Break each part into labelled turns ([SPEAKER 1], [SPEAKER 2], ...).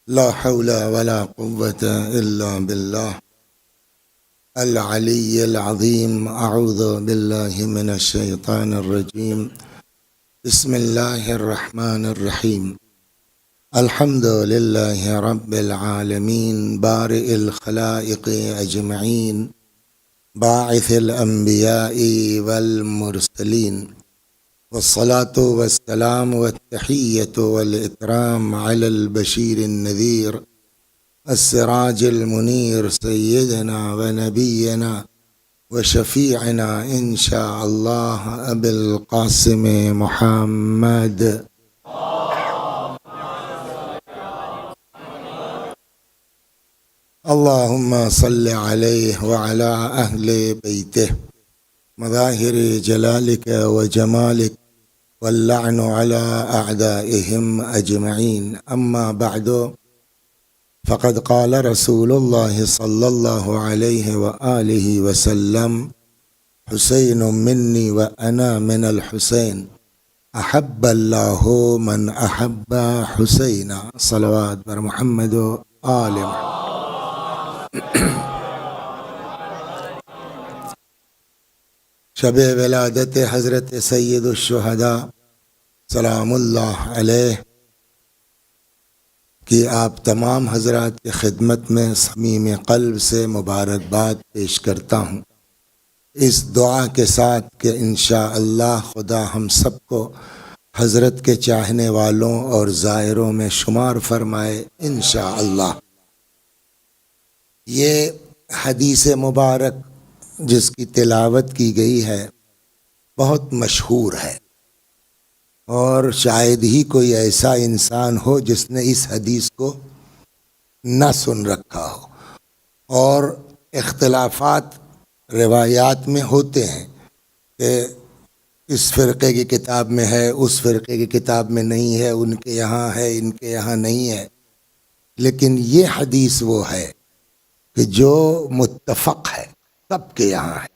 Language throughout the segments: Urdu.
[SPEAKER 1] لا حول ولا قوة إلا بالله العلي العظيم. أعوذ بالله من الشيطان الرجيم. بسم الله الرحمن الرحيم. الحمد لله رب العالمين بارئ الخلائق أجمعين باعث الأنبياء والمرسلين، والصلاة والسلام والتحية والإكرام على البشير النذير السراج المنير سيدنا ونبينا وشفيعنا إن شاء الله أبي القاسم محمد. اللهم صل عليه وعلى أهل بيته مظاهر جلالك وجمالك واللعن على أعدائهم أجمعين. أما بعد، فقد قال رسول الله صلى الله عليه وآله وسلم: حسين مني وأنا من الحسين، أحب الله من أحب حسين. صلوات بر محمد و آل محمد. شب ولادت حضرت سید الشہداء سلام اللہ علیہ کی آپ تمام حضرات کی خدمت میں صمیم قلب سے مبارکباد پیش کرتا ہوں، اس دعا کے ساتھ کہ انشاءاللہ خدا ہم سب کو حضرت کے چاہنے والوں اور زائروں میں شمار فرمائے انشاءاللہ۔ یہ حدیث مبارک جس کی تلاوت کی گئی ہے بہت مشہور ہے، اور شاید ہی کوئی ایسا انسان ہو جس نے اس حدیث کو نہ سن رکھا ہو، اور اختلافات روایات میں ہوتے ہیں کہ اس فرقے کی کتاب میں ہے، اس فرقے کی کتاب میں نہیں ہے، ان کے یہاں ہے، ان کے یہاں نہیں ہے، لیکن یہ حدیث وہ ہے کہ جو متفق ہے، سب کے یہاں ہے،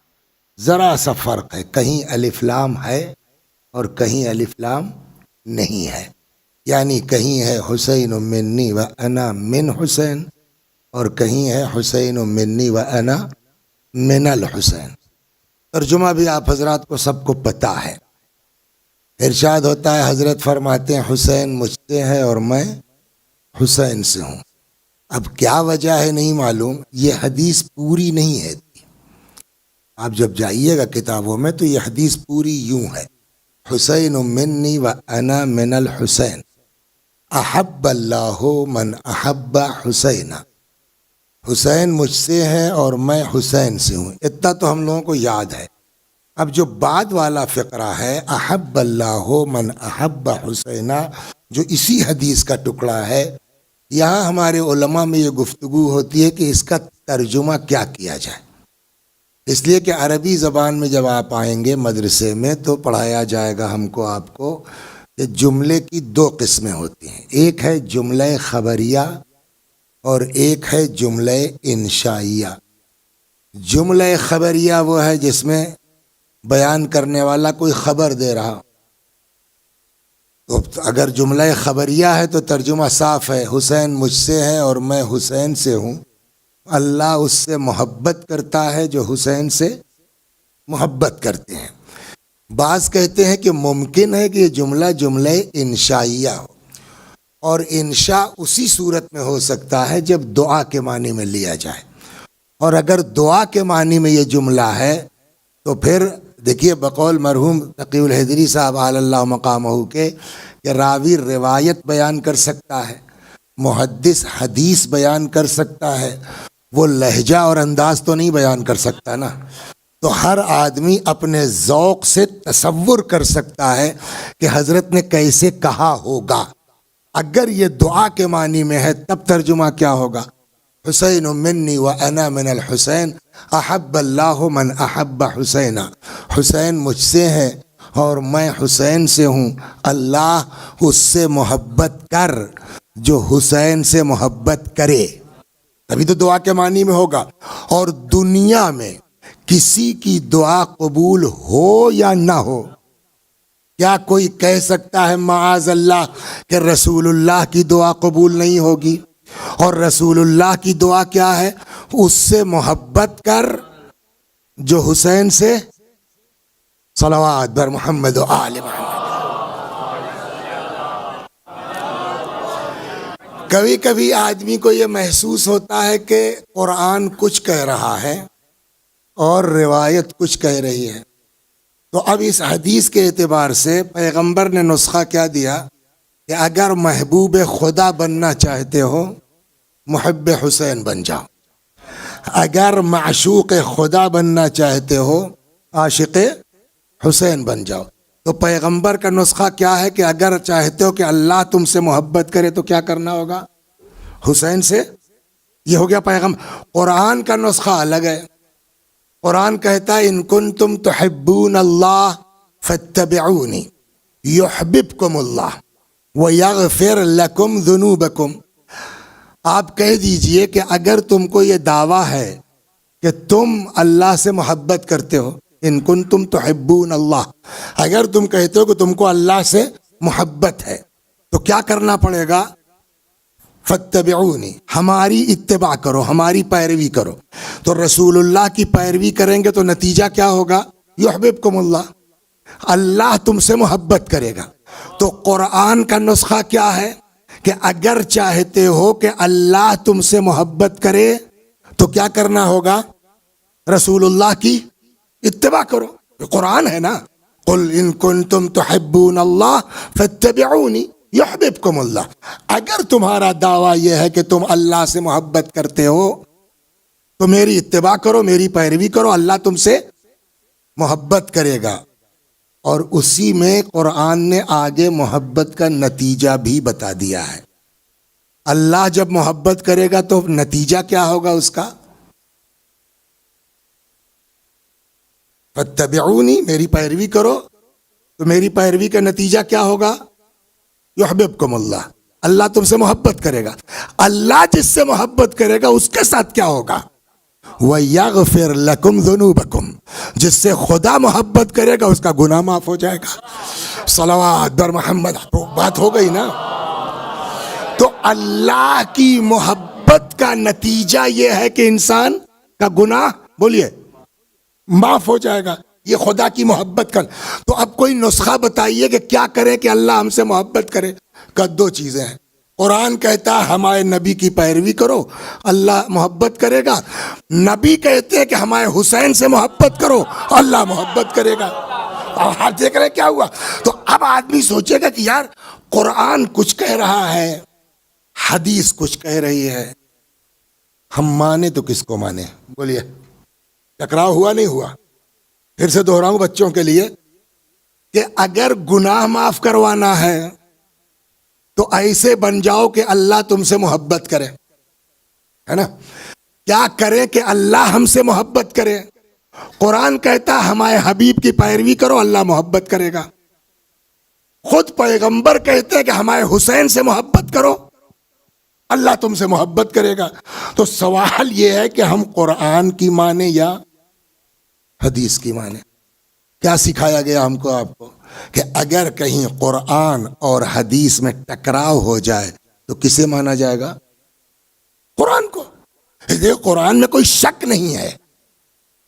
[SPEAKER 1] ذرا سا فرق ہے، کہیں الف لام ہے اور کہیں الف لام نہیں ہے، یعنی کہیں ہے حسین منی و انا من حسین اور کہیں ہے حسین منی و انا من الحسین۔ ترجمہ بھی آپ حضرات کو سب کو پتہ ہے۔ ارشاد ہوتا ہے، حضرت فرماتے ہیں حسین مجھ سے ہے اور میں حسین سے ہوں۔ اب کیا وجہ ہے نہیں معلوم، یہ حدیث پوری نہیں ہے۔ آپ جب جائیے گا کتابوں میں تو یہ حدیث پوری یوں ہے: حسین منی و انا من الحسین، احب اللہ من احب حسین۔ حسین مجھ سے ہے اور میں حسین سے ہوں، اتنا تو ہم لوگوں کو یاد ہے۔ اب جو بعد والا فقرہ ہے احب اللہ من احب حسین، جو اسی حدیث کا ٹکڑا ہے، یہاں ہمارے علماء میں یہ گفتگو ہوتی ہے کہ اس کا ترجمہ کیا کیا جائے، اس لیے کہ عربی زبان میں جب آپ آئیں گے مدرسے میں تو پڑھایا جائے گا ہم کو آپ کو کہ جملے کی دو قسمیں ہوتی ہیں، ایک ہے جملہ خبریہ اور ایک ہے جملہ انشائیہ۔ جملہ خبریہ وہ ہے جس میں بیان کرنے والا کوئی خبر دے رہا، تو اگر جملہ خبریہ ہے تو ترجمہ صاف ہے، حسین مجھ سے ہے اور میں حسین سے ہوں، اللہ اس سے محبت کرتا ہے جو حسین سے محبت کرتے ہیں۔ بعض کہتے ہیں کہ ممکن ہے کہ یہ جملہ انشائیہ ہو، اور انشاء اسی صورت میں ہو سکتا ہے جب دعا کے معنی میں لیا جائے، اور اگر دعا کے معنی میں یہ جملہ ہے تو پھر دیکھیے بقول مرحوم تقی الحیدری صاحب علی اللہ مقامہ کے کہ راوی روایت بیان کر سکتا ہے، محدث حدیث بیان کر سکتا ہے، وہ لہجہ اور انداز تو نہیں بیان کر سکتا نا، تو ہر آدمی اپنے ذوق سے تصور کر سکتا ہے کہ حضرت نے کیسے کہا ہوگا۔ اگر یہ دعا کے معنی میں ہے تب ترجمہ کیا ہوگا؟ حسین منی و انا من الحسین، احب اللہ من احب حسین۔ حسین مجھ سے ہے اور میں حسین سے ہوں، اللہ اس سے محبت کر جو حسین سے محبت کرے، تبھی تو دعا کے معنی میں ہوگا۔ اور دنیا میں کسی کی دعا قبول ہو یا نہ ہو، کیا کوئی کہہ سکتا ہے معاذ اللہ کہ رسول اللہ کی دعا قبول نہیں ہوگی؟ اور رسول اللہ کی دعا کیا ہے؟ اس سے محبت کر جو حسین سے صلوات بر محمد و آل محمد. کبھی کبھی آدمی کو یہ محسوس ہوتا ہے کہ قرآن کچھ کہہ رہا ہے اور روایت کچھ کہہ رہی ہے. تو اب اس حدیث کے اعتبار سے پیغمبر نے نسخہ کیا دیا کہ اگر محبوب خدا بننا چاہتے ہو محب حسین بن جاؤ، اگر معشوق خدا بننا چاہتے ہو عاشق حسین بن جاؤ. تو پیغمبر کا نسخہ کیا ہے کہ اگر چاہتے ہو کہ اللہ تم سے محبت کرے تو کیا کرنا ہوگا؟ حسین سے. یہ ہو گیا پیغمبر. قرآن کا نسخہ الگ ہے. قرآن کہتا ہے ان کنتم تحبون اللہ فاتبعونی یحببکم اللہ ویغفر لکم ذنوبکم. آپ کہہ دیجئے کہ اگر تم کو یہ دعویٰ ہے کہ تم اللہ سے محبت کرتے ہو، ان کنتم تحبون اللہ، اگر تم کہتے ہو کہ تم کو اللہ سے محبت ہے تو کیا کرنا پڑے گا؟ فاتبعونی، ہماری اتباع کرو، ہماری پیروی کرو. تو رسول اللہ کی پیروی کریں گے تو نتیجہ کیا ہوگا؟ یحببکم اللہ، اللہ تم سے محبت کرے گا. تو قرآن کا نسخہ کیا ہے کہ اگر چاہتے ہو کہ اللہ تم سے محبت کرے تو کیا کرنا ہوگا؟ رسول اللہ کی اتباع کرو. قرآن ہے نا، قل ان کنتم تحبون اللہ فاتبعونی یحببکم اللہ. اگر تمہارا دعویٰ یہ ہے کہ تم اللہ سے محبت کرتے ہو تو میری اتباع کرو، میری پیروی کرو، اللہ تم سے محبت کرے گا. اور اسی میں قرآن نے آگے محبت کا نتیجہ بھی بتا دیا ہے. اللہ جب محبت کرے گا تو نتیجہ کیا ہوگا اس کا؟ فاتبعونی، میری پیروی کرو. تو میری پیروی کا نتیجہ کیا ہوگا؟ یحببکم اللہ، اللہ تم سے محبت کرے گا. اللہ جس سے محبت کرے گا اس کے ساتھ کیا ہوگا؟ وَيَغْفِرْ لَكُمْ ذُنُوبَكُمْ، جس سے خدا محبت کرے گا اس کا گناہ معاف ہو جائے گا. صلوات بر محمد. بات ہو گئی نا. تو اللہ کی محبت کا نتیجہ یہ ہے کہ انسان کا گناہ، بولیے، معاف ہو جائے گا. یہ خدا کی محبت کا. تو اب کوئی نسخہ بتائیے کہ کیا کرے کہ اللہ ہم سے محبت کرے. کہ دو چیزیں ہیں. قرآن کہتا ہے ہمارے نبی کی پیروی کرو، اللہ محبت کرے گا. نبی کہتے ہیں کہ ہمارے حسین سے محبت کرو، اللہ محبت کرے گا. آپ دیکھ رہے کیا ہوا. تو اب آدمی سوچے گا کہ یار قرآن کچھ کہہ رہا ہے، حدیث کچھ کہہ رہی ہے، ہم مانے تو کس کو مانے؟ بولیے. ٹکراؤ ہوا نہیں ہوا؟ پھر سے دہراؤں بچوں کے لیے کہ اگر گناہ معاف کروانا ہے تو ایسے بن جاؤ کہ اللہ تم سے محبت کرے، ہے نا. کیا کریں کہ اللہ ہم سے محبت کرے؟ قرآن کہتا ہمارے حبیب کی پیروی کرو، اللہ محبت کرے گا. خود پیغمبر کہتے ہیں کہ ہمارے حسین سے محبت کرو، اللہ تم سے محبت کرے گا. تو سوال یہ ہے کہ ہم قرآن کی مانے یا حدیث کی مانے؟ کیا سکھایا گیا ہم کو، آپ کو، کہ اگر کہیں قرآن اور حدیث میں ٹکراؤ ہو جائے تو کسے مانا جائے گا؟ قرآن کو. قرآن میں کوئی شک نہیں ہے.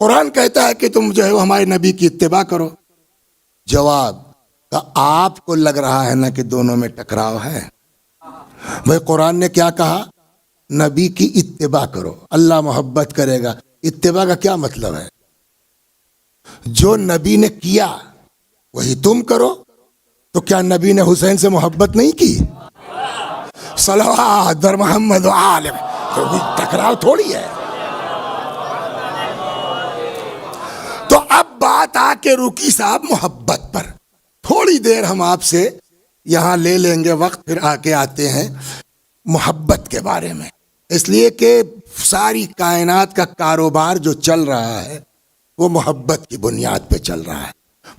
[SPEAKER 1] قرآن کہتا ہے کہ تم جو ہے وہ ہمارے نبی کی اتباع کرو. جواب کہ آپ کو لگ رہا ہے نا کہ دونوں میں ٹکراؤ ہے. بھائی قرآن نے کیا کہا؟ نبی کی اتباع کرو، اللہ محبت کرے گا. اتباع کا کیا مطلب ہے؟ جو نبی نے کیا وہی تم کرو. تو کیا نبی نے حسین سے محبت نہیں کی؟ صلوات بر محمد و آل. ٹکراؤ تھوڑی ہے. تو اب بات آ کے رکی صاحب محبت پر. تھوڑی دیر ہم آپ سے یہاں لے لیں گے وقت، پھر آ کے آتے ہیں محبت کے بارے میں. اس لیے کہ ساری کائنات کا کاروبار جو چل رہا ہے وہ محبت کی بنیاد پہ چل رہا ہے.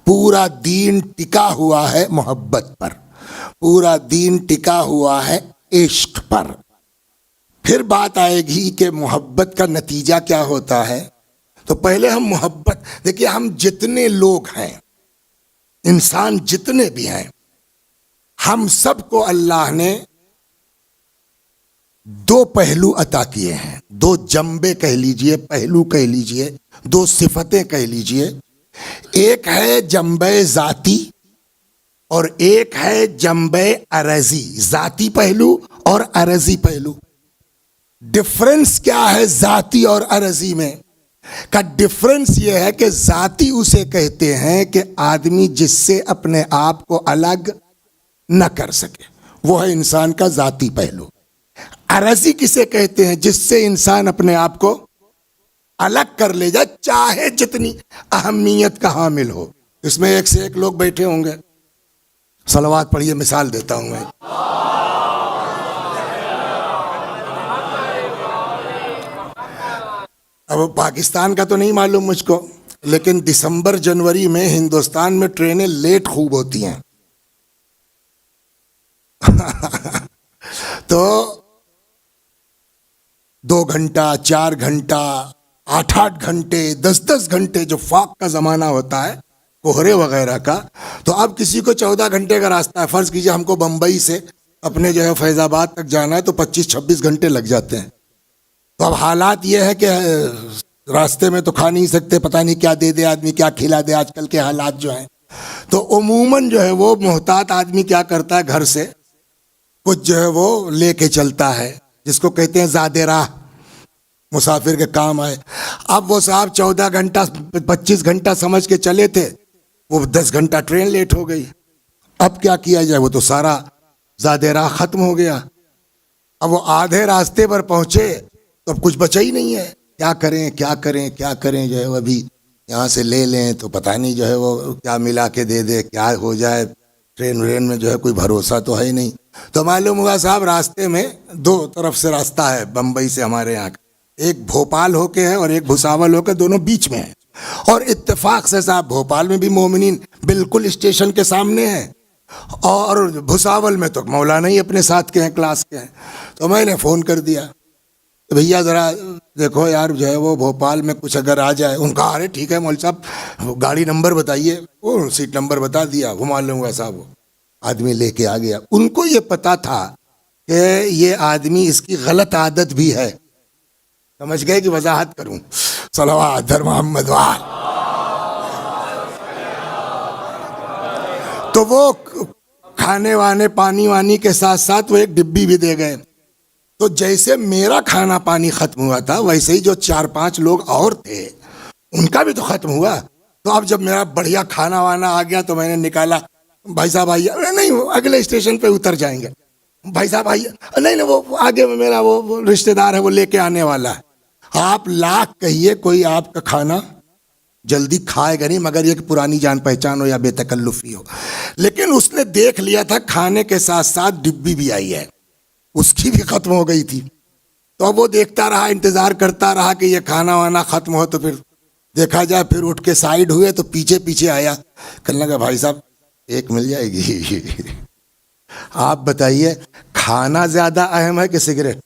[SPEAKER 1] پورا دین ٹکا ہوا ہے محبت پر، پورا دین ٹکا ہوا ہے عشق پر. پھر بات آئے گی کہ محبت کا نتیجہ کیا ہوتا ہے. تو پہلے ہم محبت دیکھیے. ہم جتنے لوگ ہیں، انسان جتنے بھی ہیں، ہم سب کو اللہ نے دو پہلو عطا کیے ہیں، دو جنبے کہہ لیجئے، پہلو کہہ لیجئے، دو صفتیں کہہ لیجئے. ایک ہے جنبہ ذاتی اور ایک ہے جنبہ عرضی. ذاتی پہلو اور عرضی پہلو. ڈفرنس کیا ہے ذاتی اور عرضی میں؟ کا ڈفرنس یہ ہے کہ ذاتی اسے کہتے ہیں کہ آدمی جس سے اپنے آپ کو الگ نہ کر سکے، وہ ہے انسان کا ذاتی پہلو. عرضی کسے کہتے ہیں؟ جس سے انسان اپنے آپ کو الگ کر لے جائے، چاہے جتنی اہمیت کا حامل ہو. اس میں ایک سے ایک لوگ بیٹھے ہوں گے. صلوات پڑھیے، مثال دیتا ہوں میں. اب پاکستان کا تو نہیں معلوم مجھ کو، لیکن دسمبر جنوری میں ہندوستان میں ٹرینیں لیٹ خوب ہوتی ہیں. تو 2 گھنٹہ 4 گھنٹہ 8 گھنٹے 10 گھنٹے جو فاق کا زمانہ ہوتا ہے کوہرے وغیرہ کا. تو اب کسی کو 14 گھنٹے کا راستہ ہے، فرض کیجئے ہم کو بمبئی سے اپنے جو ہے فیض آباد تک جانا ہے تو 25-26 گھنٹے لگ جاتے ہیں. تو اب حالات یہ ہے کہ راستے میں تو کھا نہیں سکتے، پتہ نہیں کیا دے دے آدمی، کیا کھلا دے. آج کل کے حالات جو ہیں تو عموماً جو ہے وہ محتاط آدمی کیا کرتا ہے، گھر سے کچھ جو ہے وہ لے کے چلتا ہے، جس کو کہتے ہیں زادِ راہ، مسافر کے کام آئے. اب وہ صاحب 14 گھنٹہ 25 گھنٹہ سمجھ کے چلے تھے، وہ 10 گھنٹہ ٹرین لیٹ ہو گئی. اب کیا کیا جائے؟ وہ تو سارا زادِ راہ ختم ہو گیا. اب وہ آدھے راستے پر پہنچے تو اب کچھ بچا ہی نہیں ہے. کیا کریں کیا کریں کیا کریں؟ جو ہے وہ ابھی یہاں سے لے لیں تو پتہ نہیں جو ہے وہ کیا ملا کے دے دے، کیا ہو جائے. ٹرین ورین میں جو ہے کوئی بھروسہ تو ہے ہی نہیں. تو معلوم ہوا صاحب راستے میں 2 طرف سے راستہ ہے بمبئی سے ہمارے یہاں کا، ایک بھوپال ہو کے ہے اور ایک بھساول ہو کے، دونوں بیچ میں ہیں. اور اتفاق سے صاحب بھوپال میں بھی مومنین بالکل اسٹیشن کے سامنے ہیں، اور بھساول میں تو مولانا ہی اپنے ساتھ کے ہیں، کلاس کے ہیں. تو میں نے فون کر دیا، بھیا ذرا دیکھو یار جو ہے وہ بھوپال میں کچھ اگر آ جائے. ان کا ارے ٹھیک ہے مول صاحب، گاڑی نمبر بتائیے. وہ سیٹ نمبر بتا دیا، وہ معلوم ہوا صاحب وہ آدمی لے کے آ گیا. ان کو یہ پتا تھا کہ یہ آدمی، اس کی غلط عادت بھی ہے. سمجھ گئے کہ وضاحت کروں؟ صلوات در محمد وال. تو وہ کھانے وانے پانی وانی کے ساتھ ساتھ وہ ایک ڈبی بھی دے گئے. تو جیسے میرا کھانا پانی ختم ہوا تھا، ویسے ہی جو 4-5 لوگ اور تھے ان کا بھی تو ختم ہوا. تو اب جب میرا بڑھیا کھانا وانا آ گیا تو میں نے نکالا، بھائی صاحب آئیے. نہیں وہ اگلے اسٹیشن پہ اتر جائیں گے. بھائی صاحب آئیے. نہیں وہ آگے میں میرا وہ رشتہ دار ہے، وہ لے کے آنے والا ہے. آپ لاکھ کہیے کوئی آپ کا کھانا جلدی کھائے گا نہیں، مگر یہ کہ پرانی جان پہچان ہو یا بے تکلفی ہو. لیکن اس نے دیکھ لیا تھا کھانے کے ساتھ ساتھ ڈبی بھی آئی ہے، اس کی بھی ختم ہو گئی تھی. تو اب وہ دیکھتا رہا، انتظار کرتا رہا کہ یہ کھانا وانا ختم ہو تو پھر دیکھا جائے. پھر اٹھ کے سائیڈ ہوئے تو پیچھے پیچھے آیا، کہنے لگا بھائی صاحب ایک مل جائے گی. آپ بتائیے کھانا زیادہ اہم ہے کہ سگریٹ؟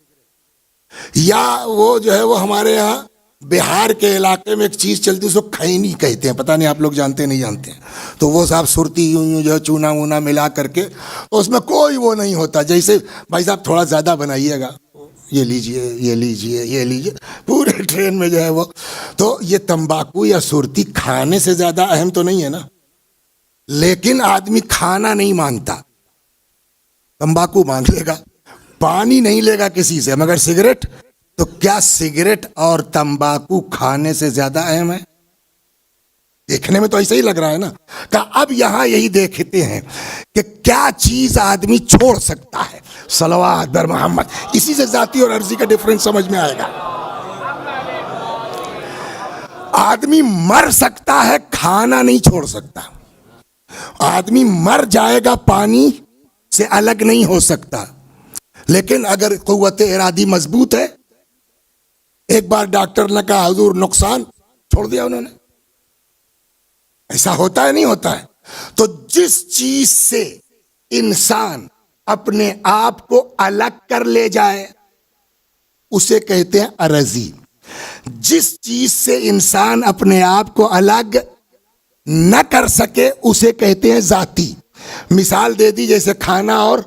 [SPEAKER 1] یا وہ جو ہے وہ ہمارے یہاں بہار کے علاقے میں ایک چیز چلتی ہے، اس کو کھینی کہتے ہیں، پتہ نہیں آپ لوگ جانتے نہیں جانتے ہیں. تو وہ صاحب سرتی یوں جو ہے چونا وونا ملا کر کے، اس میں کوئی وہ نہیں ہوتا. جیسے بھائی صاحب تھوڑا زیادہ بنائیے گا، یہ لیجئے یہ لیجئے یہ لیجئے، پورے ٹرین میں جو ہے وہ. تو یہ تمباکو یا سرتی کھانے سے زیادہ اہم تو نہیں ہے نا. لیکن آدمی کھانا نہیں مانگتا، تمباکو مانگ لے گا، پانی نہیں لے گا کسی سے. مگر سگریٹ، تو کیا سگریٹ اور تمباکو کھانے سے زیادہ اہم ہے؟ دیکھنے میں تو ایسا ہی لگ رہا ہے نا. کہ اب یہاں یہی دیکھتے ہیں کہ کیا چیز آدمی چھوڑ سکتا ہے. صلوات بر محمد. اسی سے ذاتی اور عرضی کا ڈفرنس سمجھ میں آئے گا. آدمی مر سکتا ہے، کھانا نہیں چھوڑ سکتا. آدمی مر جائے گا، پانی سے الگ نہیں ہو سکتا. لیکن اگر قوت ارادی مضبوط ہے، ایک بار ڈاکٹر نے کہا حضور نقصان، چھوڑ دیا انہوں نے. ایسا ہوتا ہے نہیں ہوتا ہے. تو جس چیز سے انسان اپنے آپ کو الگ کر لے جائے اسے کہتے ہیں عرضی. جس چیز سے انسان اپنے آپ کو الگ نہ کر سکے اسے کہتے ہیں ذاتی. مثال دے دی جیسے کھانا اور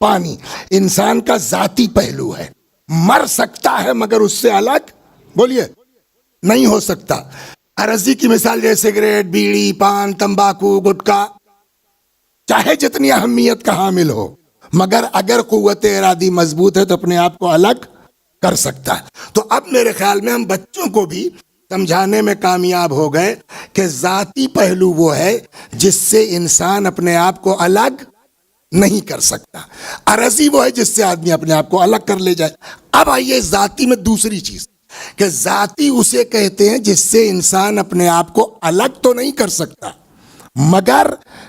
[SPEAKER 1] پانی انسان کا ذاتی پہلو ہے. مر سکتا ہے مگر اس سے الگ بولیے نہیں ہو سکتا. عرضی کی مثال جیسے سگریٹ، بیڑی، پان، تمباکو، گٹکا، چاہے جتنی اہمیت کا حامل ہو، مگر اگر قوت ارادی مضبوط ہے تو اپنے آپ کو الگ کر سکتا ہے. تو اب میرے خیال میں ہم بچوں کو بھی سمجھانے میں کامیاب ہو گئے کہ ذاتی پہلو وہ ہے جس سے انسان اپنے آپ کو الگ نہیں کر سکتا، عرضی وہ ہے جس سے آدمی اپنے آپ کو الگ کر لے جائے. اب آئیے ذاتی میں دوسری چیز کہ ذاتی اسے کہتے ہیں جس سے انسان اپنے آپ کو الگ تو نہیں کر سکتا مگر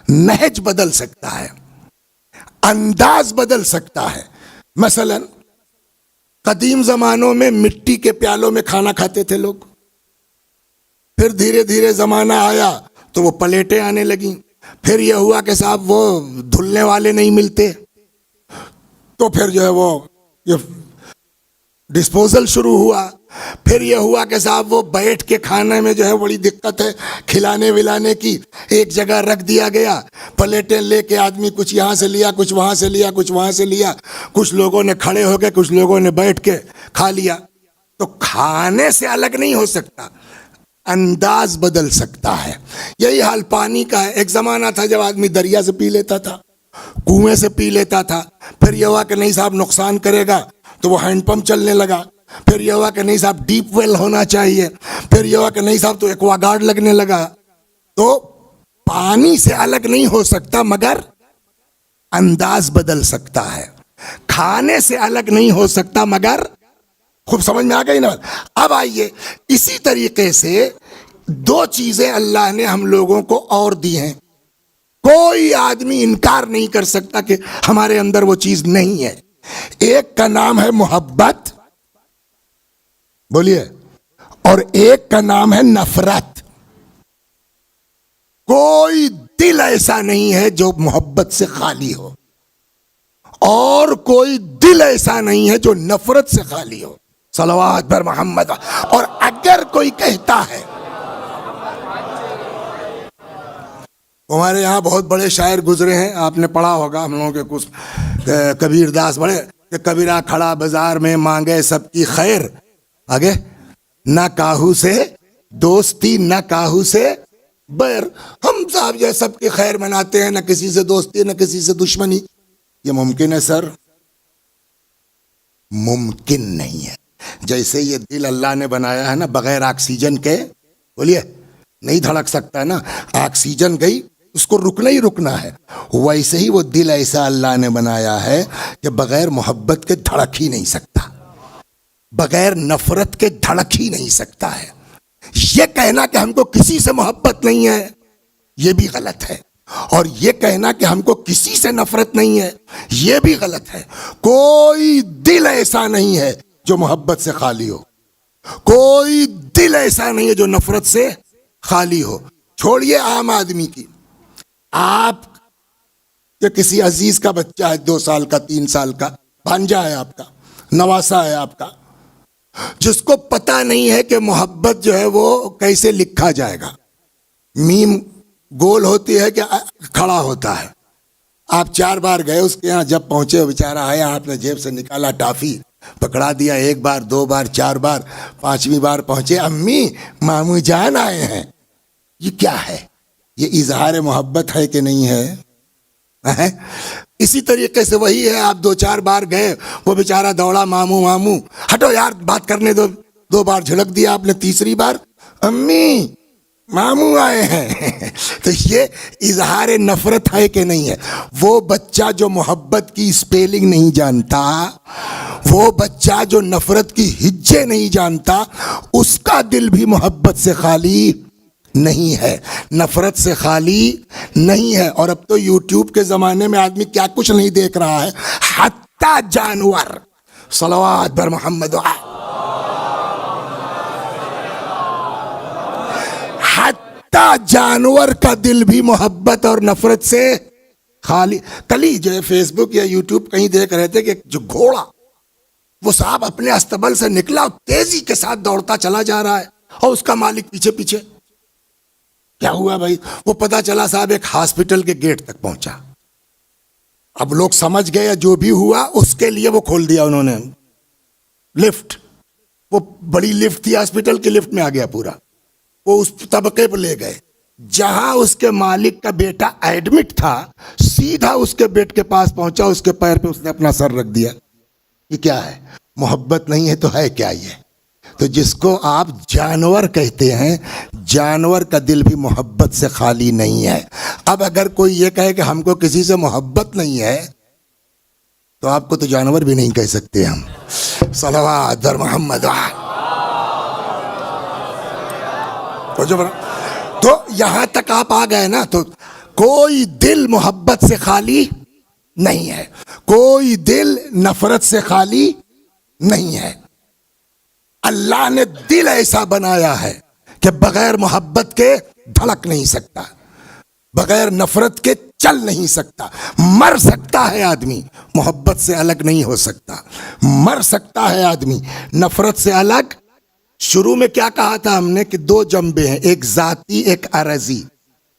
[SPEAKER 1] نہج بدل سکتا ہے، انداز بدل سکتا ہے. مثلا قدیم زمانوں میں مٹی کے پیالوں میں کھانا کھاتے تھے لوگ، پھر دھیرے دھیرے زمانہ آیا تو وہ پلیٹیں آنے لگیں، پھر یہ ہوا کہ صاحب وہ دھلنے والے نہیں ملتے تو پھر جو ہے وہ یہ ڈسپوزل شروع ہوا، پھر یہ ہوا کہ صاحب وہ بیٹھ کے کھانے میں جو ہے بڑی دقت ہے کھلانے ولانے کی، ایک جگہ رکھ دیا گیا، پلیٹیں لے کے آدمی کچھ یہاں سے لیا، کچھ وہاں سے لیا، کچھ وہاں سے لیا، کچھ لوگوں نے کھڑے ہو کے، کچھ لوگوں نے بیٹھ کے کھا لیا. تو کھانے سے الگ نہیں ہو سکتا، انداز بدل سکتا ہے. یہی حال پانی کا ہے. ایک زمانہ تھا جب آدمی دریا سے پی لیتا تھا، کنویں سے پی لیتا تھا، پھر یہ ہوا کہ نہیں صاحب نقصان کرے گا تو وہ ہینڈ پمپ چلنے لگا، پھر یہ ہوا کہ نہیں صاحب ڈیپ ویل ہونا چاہیے، پھر یہ ہوا کہ نہیں صاحب تو ایکوا گارڈ لگنے لگا. تو پانی سے الگ نہیں ہو سکتا مگر انداز بدل سکتا ہے، کھانے سے الگ نہیں ہو سکتا مگر، خوب سمجھ میں آ گئی نا. اب آئیے اسی طریقے سے دو چیزیں اللہ نے ہم لوگوں کو اور دی ہیں، کوئی آدمی انکار نہیں کر سکتا کہ ہمارے اندر وہ چیز نہیں ہے. ایک کا نام ہے محبت، بولیے، اور ایک کا نام ہے نفرت. کوئی دل ایسا نہیں ہے جو محبت سے خالی ہو، اور کوئی دل ایسا نہیں ہے جو نفرت سے خالی ہو. صلوات پر محمد. اور اگر کوئی کہتا ہے، ہمارے یہاں بہت بڑے شاعر گزرے ہیں، آپ نے پڑھا ہوگا ہم لوگوں کے کچھ، کبیر داس بڑے، کہ کبیرہ کھڑا بازار میں مانگے سب کی خیر، آگے نہ کاہو سے دوستی نہ کاہو سے بیر. ہم صاحب یہ سب کی خیر مناتے ہیں، نہ کسی سے دوستی نہ کسی سے دشمنی. یہ ممکن ہے سر؟ ممکن نہیں ہے. جیسے یہ دل اللہ نے بنایا ہے نا بغیر آکسیجن کے، بولیے نہیں دھڑک سکتا ہے نا، آکسیجن گئی اس کو رکنا ہی رکنا ہے. ویسے ہی وہ دل ایسا اللہ نے بنایا ہے کہ بغیر محبت کے دھڑک ہی نہیں سکتا، بغیر نفرت کے دھڑک ہی نہیں سکتا ہے. یہ کہنا کہ ہم کو کسی سے محبت نہیں ہے یہ بھی غلط ہے، اور یہ کہنا کہ ہم کو کسی سے نفرت نہیں ہے یہ بھی غلط ہے. کوئی دل ایسا نہیں ہے جو محبت سے خالی ہو، کوئی دل ایسا نہیں ہے جو نفرت سے خالی ہو. چھوڑیے عام آدمی کی، آپ کہ کسی عزیز کا بچہ ہے 2 سال کا 3 سال کا، بھانجا ہے آپ کا، نواسا ہے آپ کا، جس کو پتہ نہیں ہے کہ محبت جو ہے وہ کیسے لکھا جائے گا. میم گول ہوتی ہے کہ کھڑا ہوتا ہے. آپ 4 بار گئے اس کے ہاں، جب پہنچے بیچارہ آیا، آپ نے جیب سے نکالا ٹافی، پکڑا دیا 1 بار 2 بار 4 بار، 5ویں بار پہنچے، امی مامو جان آئے ہیں. یہ کیا ہے؟ یہ اظہار محبت ہے کہ نہیں ہے؟ اسی طریقے سے وہی ہے، آپ 2-4 بار گئے، وہ بیچارہ دوڑا مامو مامو، ہٹو یار بات کرنے دو، 2 بار جھڑک دیا آپ نے، تیسری بار امی مامو آئے ہیں. تو یہ اظہار نفرت ہے کہ نہیں ہے؟ وہ بچہ جو محبت کی اسپیلنگ نہیں جانتا، وہ بچہ جو نفرت کی ہجے نہیں جانتا، اس کا دل بھی محبت سے خالی نہیں ہے، نفرت سے خالی نہیں ہے. اور اب تو یوٹیوب کے زمانے میں آدمی کیا کچھ نہیں دیکھ رہا ہے، حتی جانور. صلوات بر محمد. حتی جانور کا دل بھی محبت اور نفرت سے خالی. کل ہی جو ہے فیس بک یا یوٹیوب کہیں دیکھ رہے تھے کہ جو گھوڑا وہ صاحب اپنے استبل سے نکلا، تیزی کے ساتھ دوڑتا چلا جا رہا ہے، اور اس کا مالک پیچھے پیچھے. کیا ہوا بھائی؟ وہ پتا چلا صاحب ایک ہاسپٹل کے گیٹ تک پہنچا. اب لوگ سمجھ گئے جو بھی ہوا اس کے لیے وہ کھول دیا انہوں نے. لفٹ، وہ بڑی لفٹ تھی، ہاسپٹل کی لفٹ میں آ گیا پورا، وہ اس طبقے پہ لے گئے جہاں اس کے مالک کا بیٹا ایڈمٹ تھا، سیدھا اس کے بیٹ کے پاس پہنچا، اس کے پیر پہ اس نے اپنا سر رکھ دیا۔ یہ کیا ہے؟ محبت نہیں ہے تو ہے کیا یہ؟ تو جس کو آپ جانور کہتے ہیں، جانور کا دل بھی محبت سے خالی نہیں ہے۔ اب اگر کوئی یہ کہے کہ ہم کو کسی سے محبت نہیں ہے تو آپ کو تو جانور بھی نہیں کہہ سکتے ہم۔ صلوات بر محمد۔ تو یہاں تک آپ آ گئے نا، تو کوئی دل محبت سے خالی نہیں ہے، کوئی دل نفرت سے خالی نہیں ہے۔ اللہ نے دل ایسا بنایا ہے کہ بغیر محبت کے دھڑک نہیں سکتا، بغیر نفرت کے چل نہیں سکتا۔ مر سکتا ہے آدمی، محبت سے الگ نہیں ہو سکتا۔ مر سکتا ہے آدمی، نفرت سے الگ۔ شروع میں کیا کہا تھا ہم نے کہ دو جنبے ہیں، ایک ذاتی ایک عرضی۔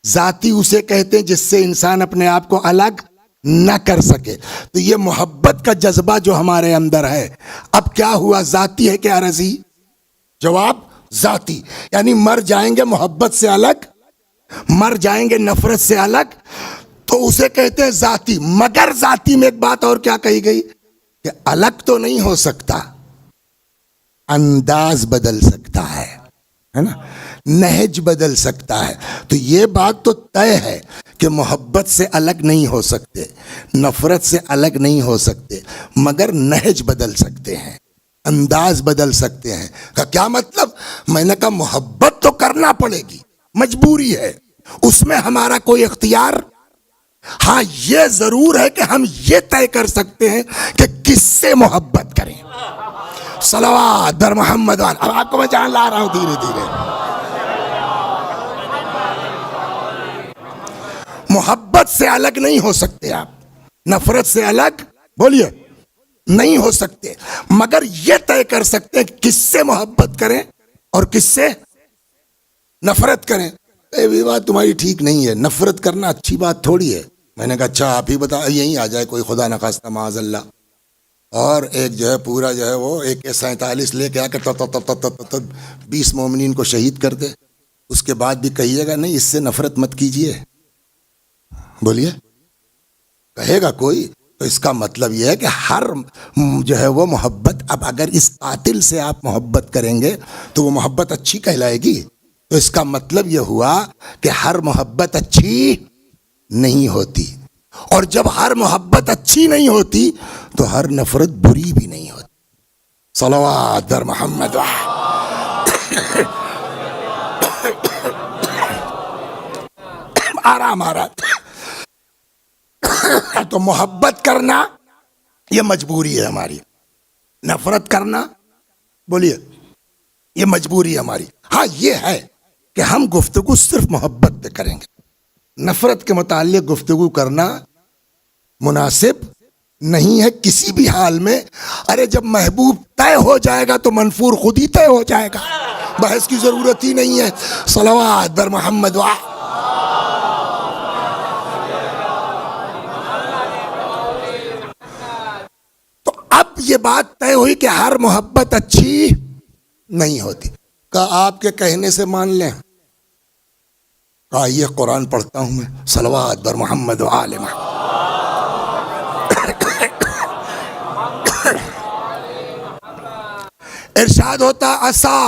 [SPEAKER 1] ذاتی اسے کہتے ہیں جس سے انسان اپنے آپ کو الگ نہ کر سکے۔ تو یہ محبت کا جذبہ جو ہمارے اندر ہے، اب کیا ہوا، ذاتی ہے کہ عرضی؟ جواب ذاتی، یعنی مر جائیں گے محبت سے الگ، مر جائیں گے نفرت سے الگ، تو اسے کہتے ہیں ذاتی۔ مگر ذاتی میں ایک بات اور کیا کہی گئی کہ الگ تو نہیں ہو سکتا، انداز بدل سکتا ہے نا، نہج بدل سکتا ہے۔ تو یہ بات تو طے ہے کہ محبت سے الگ نہیں ہو سکتے، نفرت سے الگ نہیں ہو سکتے، مگر نہج بدل سکتے ہیں، انداز بدل سکتے ہیں۔ کا کیا مطلب؟ میں نے کہا محبت تو کرنا پڑے گی، مجبوری ہے، اس میں ہمارا کوئی اختیار۔ ہاں یہ ضرور ہے کہ ہم یہ طے کر سکتے ہیں کہ کس سے محبت کریں۔ صلوات بر محمد۔ اب آپ کو میں جان لا رہا ہوں دھیرے دھیرے۔ محبت سے الگ نہیں ہو سکتے آپ، نفرت سے الگ بولیے نہیں ہو سکتے، مگر یہ طے کر سکتے ہیں کس سے محبت کریں اور کس سے نفرت کریں۔ یہ بات تمہاری ٹھیک نہیں ہے، نفرت کرنا اچھی بات تھوڑی ہے۔ میں نے کہا اچھا آپ ہی بتا، یہیں آ جائے کوئی خدا نخواستہ معاذ اللہ، اور ایک جو ہے پورا جو ہے وہ AK-47 لے کے آ کے 20 مومنین کو شہید کر دے، اس کے بعد بھی کہیے گا نہیں اس سے نفرت مت کیجیے، بولیے کہے گا کوئی؟ تو اس کا مطلب یہ ہے کہ ہر جو ہے وہ محبت، اب اگر اس قاتل سے آپ محبت کریں گے تو وہ محبت اچھی کہلائے گی۔ تو اس کا مطلب یہ ہوا کہ ہر محبت اچھی نہیں ہوتی، اور جب ہر محبت اچھی نہیں ہوتی تو ہر نفرت بری بھی نہیں ہوتی۔ صلوات بر محمد۔ آرام آرام۔ تو محبت کرنا یہ مجبوری ہے ہماری، نفرت کرنا بولیے یہ مجبوری ہے ہماری۔ ہاں یہ ہے کہ ہم گفتگو صرف محبت پہ کریں گے، نفرت کے متعلق گفتگو کرنا مناسب نہیں ہے کسی بھی حال میں۔ ارے جب محبوب طے ہو جائے گا تو منفور خود ہی طے ہو جائے گا، بحث کی ضرورت ہی نہیں ہے۔ صلوات بر محمد۔ تو اب یہ بات طے ہوئی کہ ہر محبت اچھی نہیں ہوتی۔ کہا آپ کے کہنے سے مان لیں؟ کہا یہ قرآن پڑھتا ہوں میں۔ صلوات بر محمد و آل محمد۔ ارشاد ہوتا عسا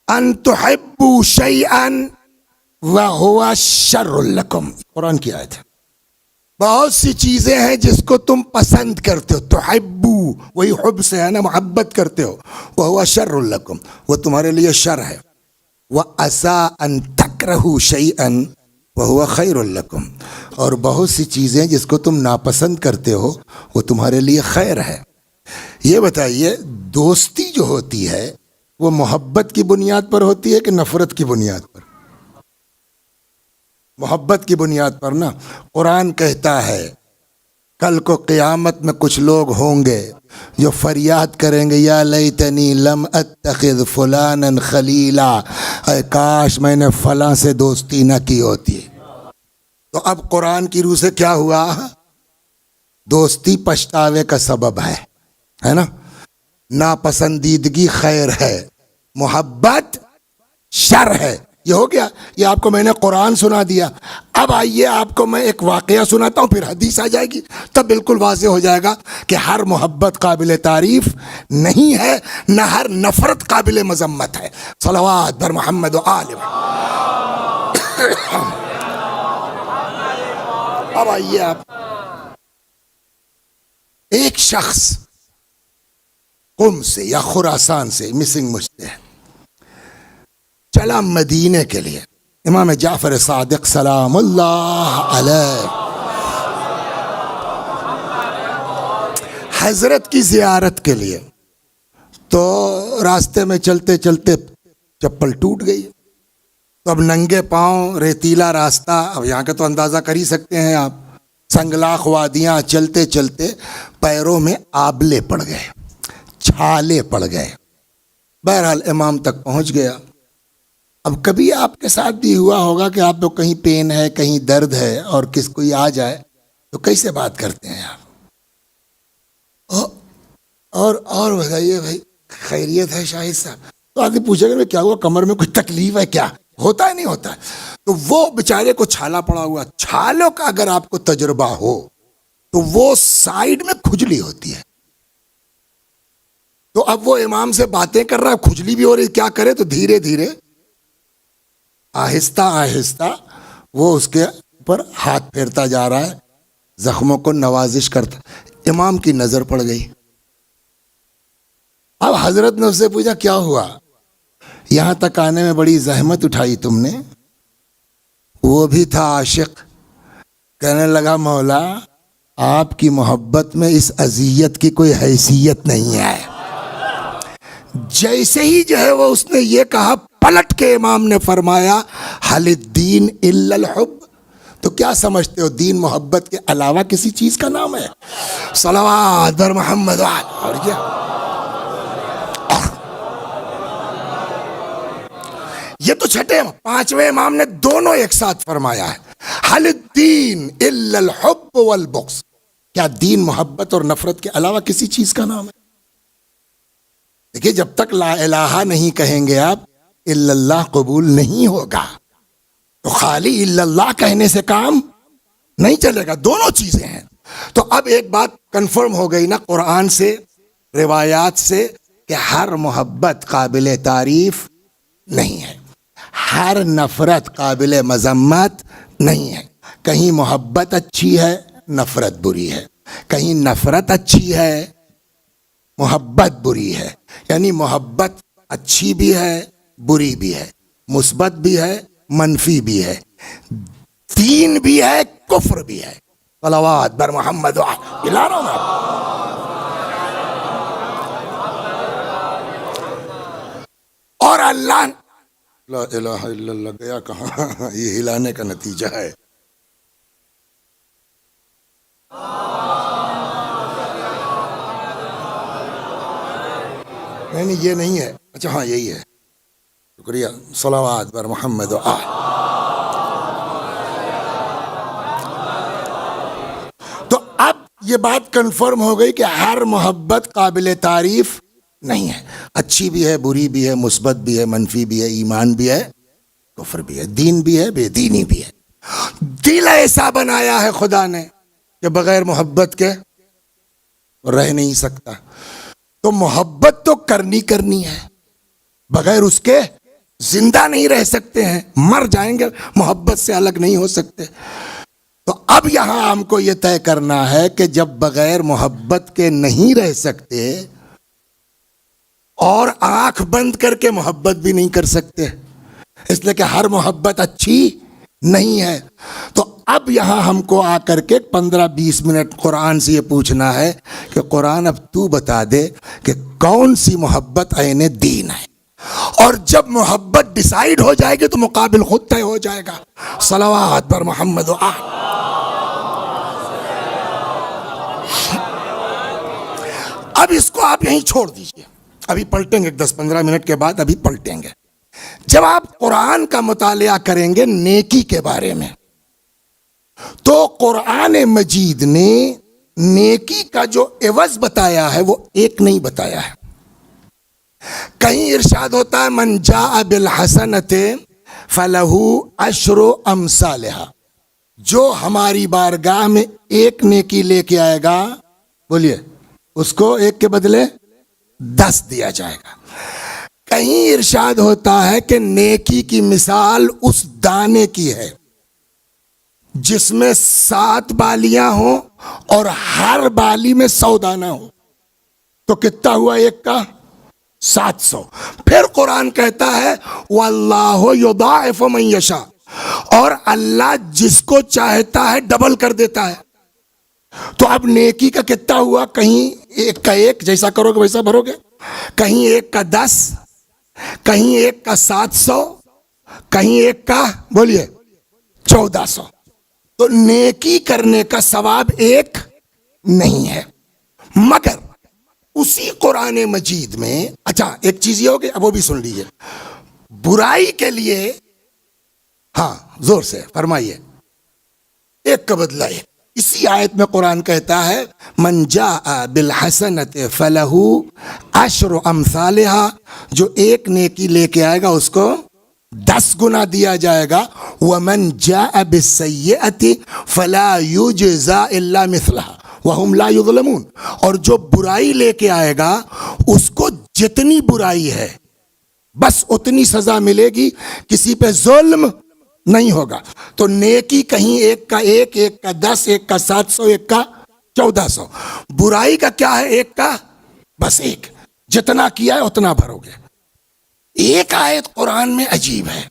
[SPEAKER 1] ان تحبوا شیئا وہو شر لکم، قرآن کی آیت ہے۔ بہت سی چیزیں ہیں جس کو تم پسند کرتے ہو، تحبو وہی حب سے ہے نا، محبت کرتے ہو، وہو شر لکم وہ تمہارے لیے شر ہے، وعسا ان تکرہوا شیئا وہو خیر لکم اور بہت سی چیزیں جس کو تم ناپسند کرتے ہو وہ تمہارے لیے خیر ہے۔ یہ بتائیے دوستی جو ہوتی ہے وہ محبت کی بنیاد پر ہوتی ہے کہ نفرت کی بنیاد پر؟ محبت کی بنیاد پر نا۔ قرآن کہتا ہے کل کو قیامت میں کچھ لوگ ہوں گے جو فریاد کریں گے یا لیتنی لم اتخذ فلانا خلیلا، اے کاش میں نے فلاں سے دوستی نہ کی ہوتی۔ تو اب قرآن کی روح سے کیا ہوا؟ دوستی پچھتاوے کا سبب ہے نا۔ ناپسندیدگی خیر ہے، محبت شر ہے۔ یہ ہو گیا، یہ آپ کو میں نے قرآن سنا دیا۔ اب آئیے آپ کو میں ایک واقعہ سناتا ہوں، پھر حدیث آ جائے گی، تب بالکل واضح ہو جائے گا کہ ہر محبت قابل تعریف نہیں ہے، نہ ہر نفرت قابل مذمت ہے۔ صلوات بر محمد و آل محمد۔ اب آئیے آپ، ایک شخص قم سے یا خراسان سے، مسنگ مجھتے ہیں، چلا مدینے کے لیے۔ امام جعفر صادق سلام اللہ علیہ حضرت کی زیارت کے لیے، تو راستے میں چلتے چلتے چپل ٹوٹ گئی، تو اب ننگے پاؤں ریتیلا راستہ، اب یہاں کا تو اندازہ کر ہی سکتے ہیں آپ، سنگلاخ وادیاں، چلتے چلتے پیروں میں آبلے پڑ گئے، چھالے پڑ گئے۔ بہرحال امام تک پہنچ گیا۔ اب کبھی آپ کے ساتھ بھی ہوا ہوگا کہ آپ کو کہیں پین ہے، کہیں درد ہے، اور کس کوئی آ جائے تو کیسے بات کرتے ہیں آپ؟ اور بتائیے بھائی خیریت ہے شاہد صاحب؟ تو آدمی پوچھے گا کیا ہوا، کمر میں کوئی تکلیف ہے کیا؟ ہوتا ہے نہیں ہوتا ہے؟ تو وہ بیچارے کو چھالا پڑا ہوا، چھالوں کا اگر آپ کو تجربہ ہو تو وہ سائیڈ میں کھجلی ہوتی ہے۔ تو اب وہ امام سے باتیں کر رہا ہے، کھجلی بھی ہو رہی، کیا کرے؟ تو دھیرے دھیرے آہستہ آہستہ وہ اس کے اوپر ہاتھ پھیرتا جا رہا ہے، زخموں کو نوازش کرتا۔ امام کی نظر پڑ گئی۔ اب حضرت نے اس سے پوچھا کیا ہوا، یہاں تک آنے میں بڑی زحمت اٹھائی تم نے؟ وہ بھی تھا عاشق، کہنے لگا مولا آپ کی محبت میں اس اذیت کی کوئی حیثیت نہیں ہے۔ جیسے ہی جو ہے وہ اس نے یہ کہا، پلٹ کے امام نے فرمایا حل الدین الا الحب، تو کیا سمجھتے ہو دین محبت کے علاوہ کسی چیز کا نام ہے؟ صلوات بر محمد۔ اور کیا یہ تو چھٹے، پانچویں امام نے دونوں ایک ساتھ فرمایا ہے، حل الدین الا الحب والبغض، کیا دین محبت اور نفرت کے علاوہ کسی چیز کا نام ہے؟ دیکھیے جب تک لا الہ نہیں کہیں گے آپ، الا اللہ قبول نہیں ہوگا، تو خالی الا اللہ کہنے سے کام نہیں چلے گا، دونوں چیزیں ہیں۔ تو اب ایک بات کنفرم ہو گئی نا قرآن سے، روایات سے، کہ ہر محبت قابل تعریف نہیں ہے، ہر نفرت قابل مذمت نہیں ہے۔ کہیں محبت اچھی ہے، نفرت بری ہے، کہیں نفرت اچھی ہے، محبت بری ہے، یعنی محبت اچھی بھی ہے، بری بھی ہے، مثبت بھی ہے، منفی بھی ہے، دین بھی ہے، کفر بھی ہے۔ صلوات بر محمد بلا رہا ہوں میں۔ اور اللہ لا الہ الا اللہ گیا کہاں؟ یہ ہلانے کا نتیجہ ہے۔ نہیں یہ نہیں ہے، اچھا ہاں یہی ہے، شکریہ۔ صلوات بر محمد و آل۔ تو اب یہ بات کنفرم ہو گئی کہ ہر محبت قابل تعریف نہیں ہے، اچھی بھی ہے، بری بھی ہے، مثبت بھی ہے، منفی بھی ہے، ایمان بھی ہے، کفر بھی ہے، دین بھی ہے، بے دینی بھی ہے۔ دل ایسا بنایا ہے خدا نے کہ بغیر محبت کے رہ نہیں سکتا، تو محبت تو کرنی ہے، بغیر اس کے زندہ نہیں رہ سکتے ہیں، مر جائیں گے، محبت سے الگ نہیں ہو سکتے۔ تو اب یہاں ہم کو یہ طے کرنا ہے کہ جب بغیر محبت کے نہیں رہ سکتے اور آنکھ بند کر کے محبت بھی نہیں کر سکتے، اس لیے کہ ہر محبت اچھی نہیں ہے۔ تو اب یہاں ہم کو آ کر کے 15-20 منٹ قرآن سے یہ پوچھنا ہے کہ قرآن اب تو بتا دے کہ کون سی محبت عین دین ہے، اور جب محبت ڈیسائیڈ ہو جائے گی تو مقابل خود طے ہو جائے گا۔ صلوات بر محمد و آل۔ اب اس کو آپ یہیں چھوڑ دیجئے، ابھی پلٹیں گے 10-15 منٹ کے بعد، ابھی پلٹیں گے۔ جب آپ قرآن کا مطالعہ کریں گے نیکی کے بارے میں، تو قرآن مجید نے نیکی کا جو عوض بتایا ہے وہ ایک نہیں بتایا ہے، کہیں ارشاد ہوتا ہے من جاء بالحسنۃ فلہ عشر امثالھا، جو ہماری بارگاہ میں ایک نیکی لے کے آئے گا، بولیے، اس کو ایک کے بدلے 10 دیا جائے گا۔ کہیں ارشاد ہوتا ہے کہ نیکی کی مثال اس دانے کی ہے جس میں 7 بالیاں ہوں اور ہر بالی میں 100 دانہ ہو، تو کتنا ہوا ایک کا 700۔ پھر قرآن کہتا ہے واللہ یضاعف من یشاء، اور اللہ جس کو چاہتا ہے ڈبل کر دیتا ہے۔ تو اب نیکی کا کتنا ہوا؟ کہیں ایک کا 1 جیسا کرو گے ویسا بھرو گے، کہیں ایک کا 10، کہیں ایک کا 700، کہیں ایک کا بولیے 1400۔ تو نیکی کرنے کا ثواب ایک نہیں ہے، مگر اسی قرآن مجید میں، اچھا ایک چیز یہ ہوگی، اب وہ بھی سن لیجیے، برائی کے لیے، ہاں زور سے فرمائیے، ایک کا بدلہ ایک۔ اسی آیت میں قرآن کہتا ہے من جاء بالحسنۃ فلہ عشر امثالھا، جو ایک نیکی لے کے آئے گا اس کو 10 گنا دیا جائے گا۔ ومن جاء بالسیئۃ فلا یجزی الا مثلھا وہم لا یظلمون، اور جو برائی لے کے آئے گا اس کو جتنی برائی ہے بس اتنی سزا ملے گی، کسی پہ ظلم نہیں ہوگا۔ تو نیکی کہیں ایک کا 1، ایک کا 10، ایک کا 700، ایک کا 1400۔ برائی کا کیا ہے؟ ایک کا بس ایک، جتنا کیا ہے اتنا بھرو گے۔ ایک آیت قرآن میں عجیب ہے،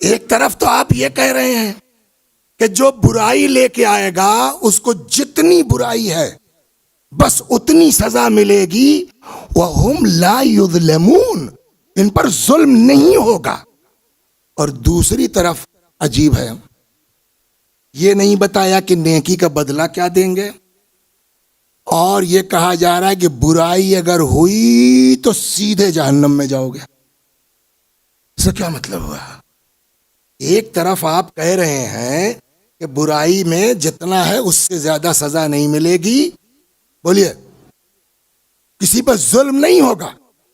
[SPEAKER 1] ایک طرف تو آپ یہ کہہ رہے ہیں کہ جو برائی لے کے آئے گا اس کو جتنی برائی ہے بس اتنی سزا ملے گی، وَهُمْ لَا يُظْلَمُونَ، ان پر ظلم نہیں ہوگا۔ اور دوسری طرف عجیب ہے، یہ نہیں بتایا کہ نیکی کا بدلہ کیا دیں گے، اور یہ کہا جا رہا ہے کہ برائی اگر ہوئی تو سیدھے جہنم میں جاؤ گے۔ اس کا کیا مطلب ہوا؟ ایک طرف آپ کہہ رہے ہیں کہ برائی میں جتنا ہے اس سے زیادہ سزا نہیں ملے گی، بولیے، کسی پر ظلم نہیں ہوگا۔